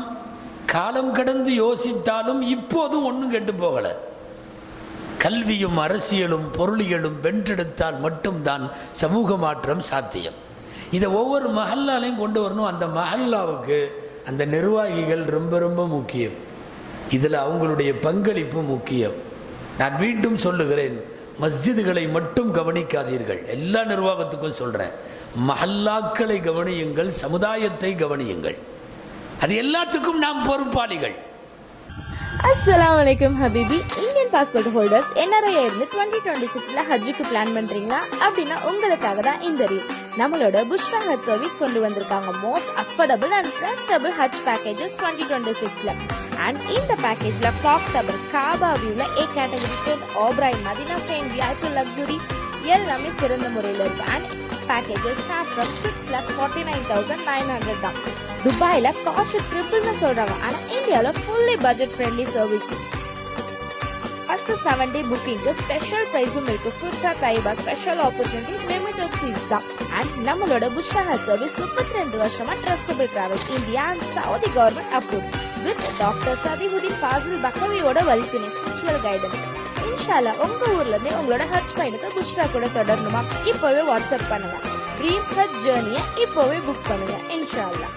காலம் கடந்து யோசித்தாலும் இப்போதும் ஒன்றும் கெட்டு போகலை. கல்வியும் அரசியலும் பொருளியலும் வென்றெடுத்தால் மட்டும்தான் சமூக மாற்றம் சாத்தியம். இதை ஒவ்வொரு மஹல்லாலையும் கொண்டு வரணும். அந்த மஹல்லாவுக்கு அந்த நிர்வாகிகள் ரொம்ப ரொம்ப முக்கியம். இதில் அவங்களுடைய பங்களிப்பு முக்கியம். நான் மீண்டும் சொல்லுகிறேன், மஸ்ஜிதுகளை மட்டும் கவனிக்காதீர்கள். எல்லா நிர்வாகத்துக்கும் சொல்கிறேன், மஹல்லாக்களை கவனியுங்கள், சமுதாயத்தை கவனியுங்கள். அது எல்லாத்துக்கும் நாம் பொறுப்பாளிகள். அஸ்ஸலாமு அலைக்கும் ஹபீபி. இந்தியன் பாஸ்போர்ட் ஹோல்டர்ஸ் NRI இருந்து 2026ல ஹஜ்ஜுக்கு பிளான் பண்றீங்களா? அப்படின்னா உங்களுக்காக தான் இந்த ரீல். நம்மளோட புஷ்ரா ஹஜ் சர்வீஸ் கொண்டு வந்திருக்காங்க most affordable and trustable Hajj packages 2026ல. அண்ட் இந்த பேக்கேஜ்ல கிளாக் டவர், காபா வியூல A கேட்டகரி ஸ்டேட், ஆப்ராய், மதீனா ஸ்டேன், VIP லக்ஸுரி எல்லாமே சிறந்த முறையில் இருக்கு. அண்ட் பேக்கேஜஸ் ஸ்டார்ட் ஃப்ரம் 6,49,900 தான். துபாயில காஸ்ட் ட்ரிபிள்னு சொல்றாங்க, ஆனா இந்தியால fully budget friendly service. First 7 day புக்கிங்க்கு ஸ்பெஷல் பிரைஸும் இருக்கு. ஃபுட்ஸா தைபா ஸ்பெஷல் ஆப்பர்ச்சுனிட்டி, லிமிடெட் சீட்ஸ் தான். அண்ட் நம்மளோட புஷ்ரா ஹஜ் சர்வீஸ் 32 வருஷமா trustable travel, India and Saudi government approve with doctor Satihuddin Fazil பக்கவியோட வழித்துணை ஸ்பிரிச்சுவல் கைடன்ஸ். இன்ஷால்லா உங்க ஊர்ல இருந்து உங்களோட ஹஜ் பயணத்தை புஷ்ரா கூட தொடரணுமா? இப்பவே வாட்ஸ்அப் பண்ணுங்க. ட்ரீம் ஹஜ் ஜர்னியை இப்பவே புக் பண்ணுங்க. இன்ஷால்லா.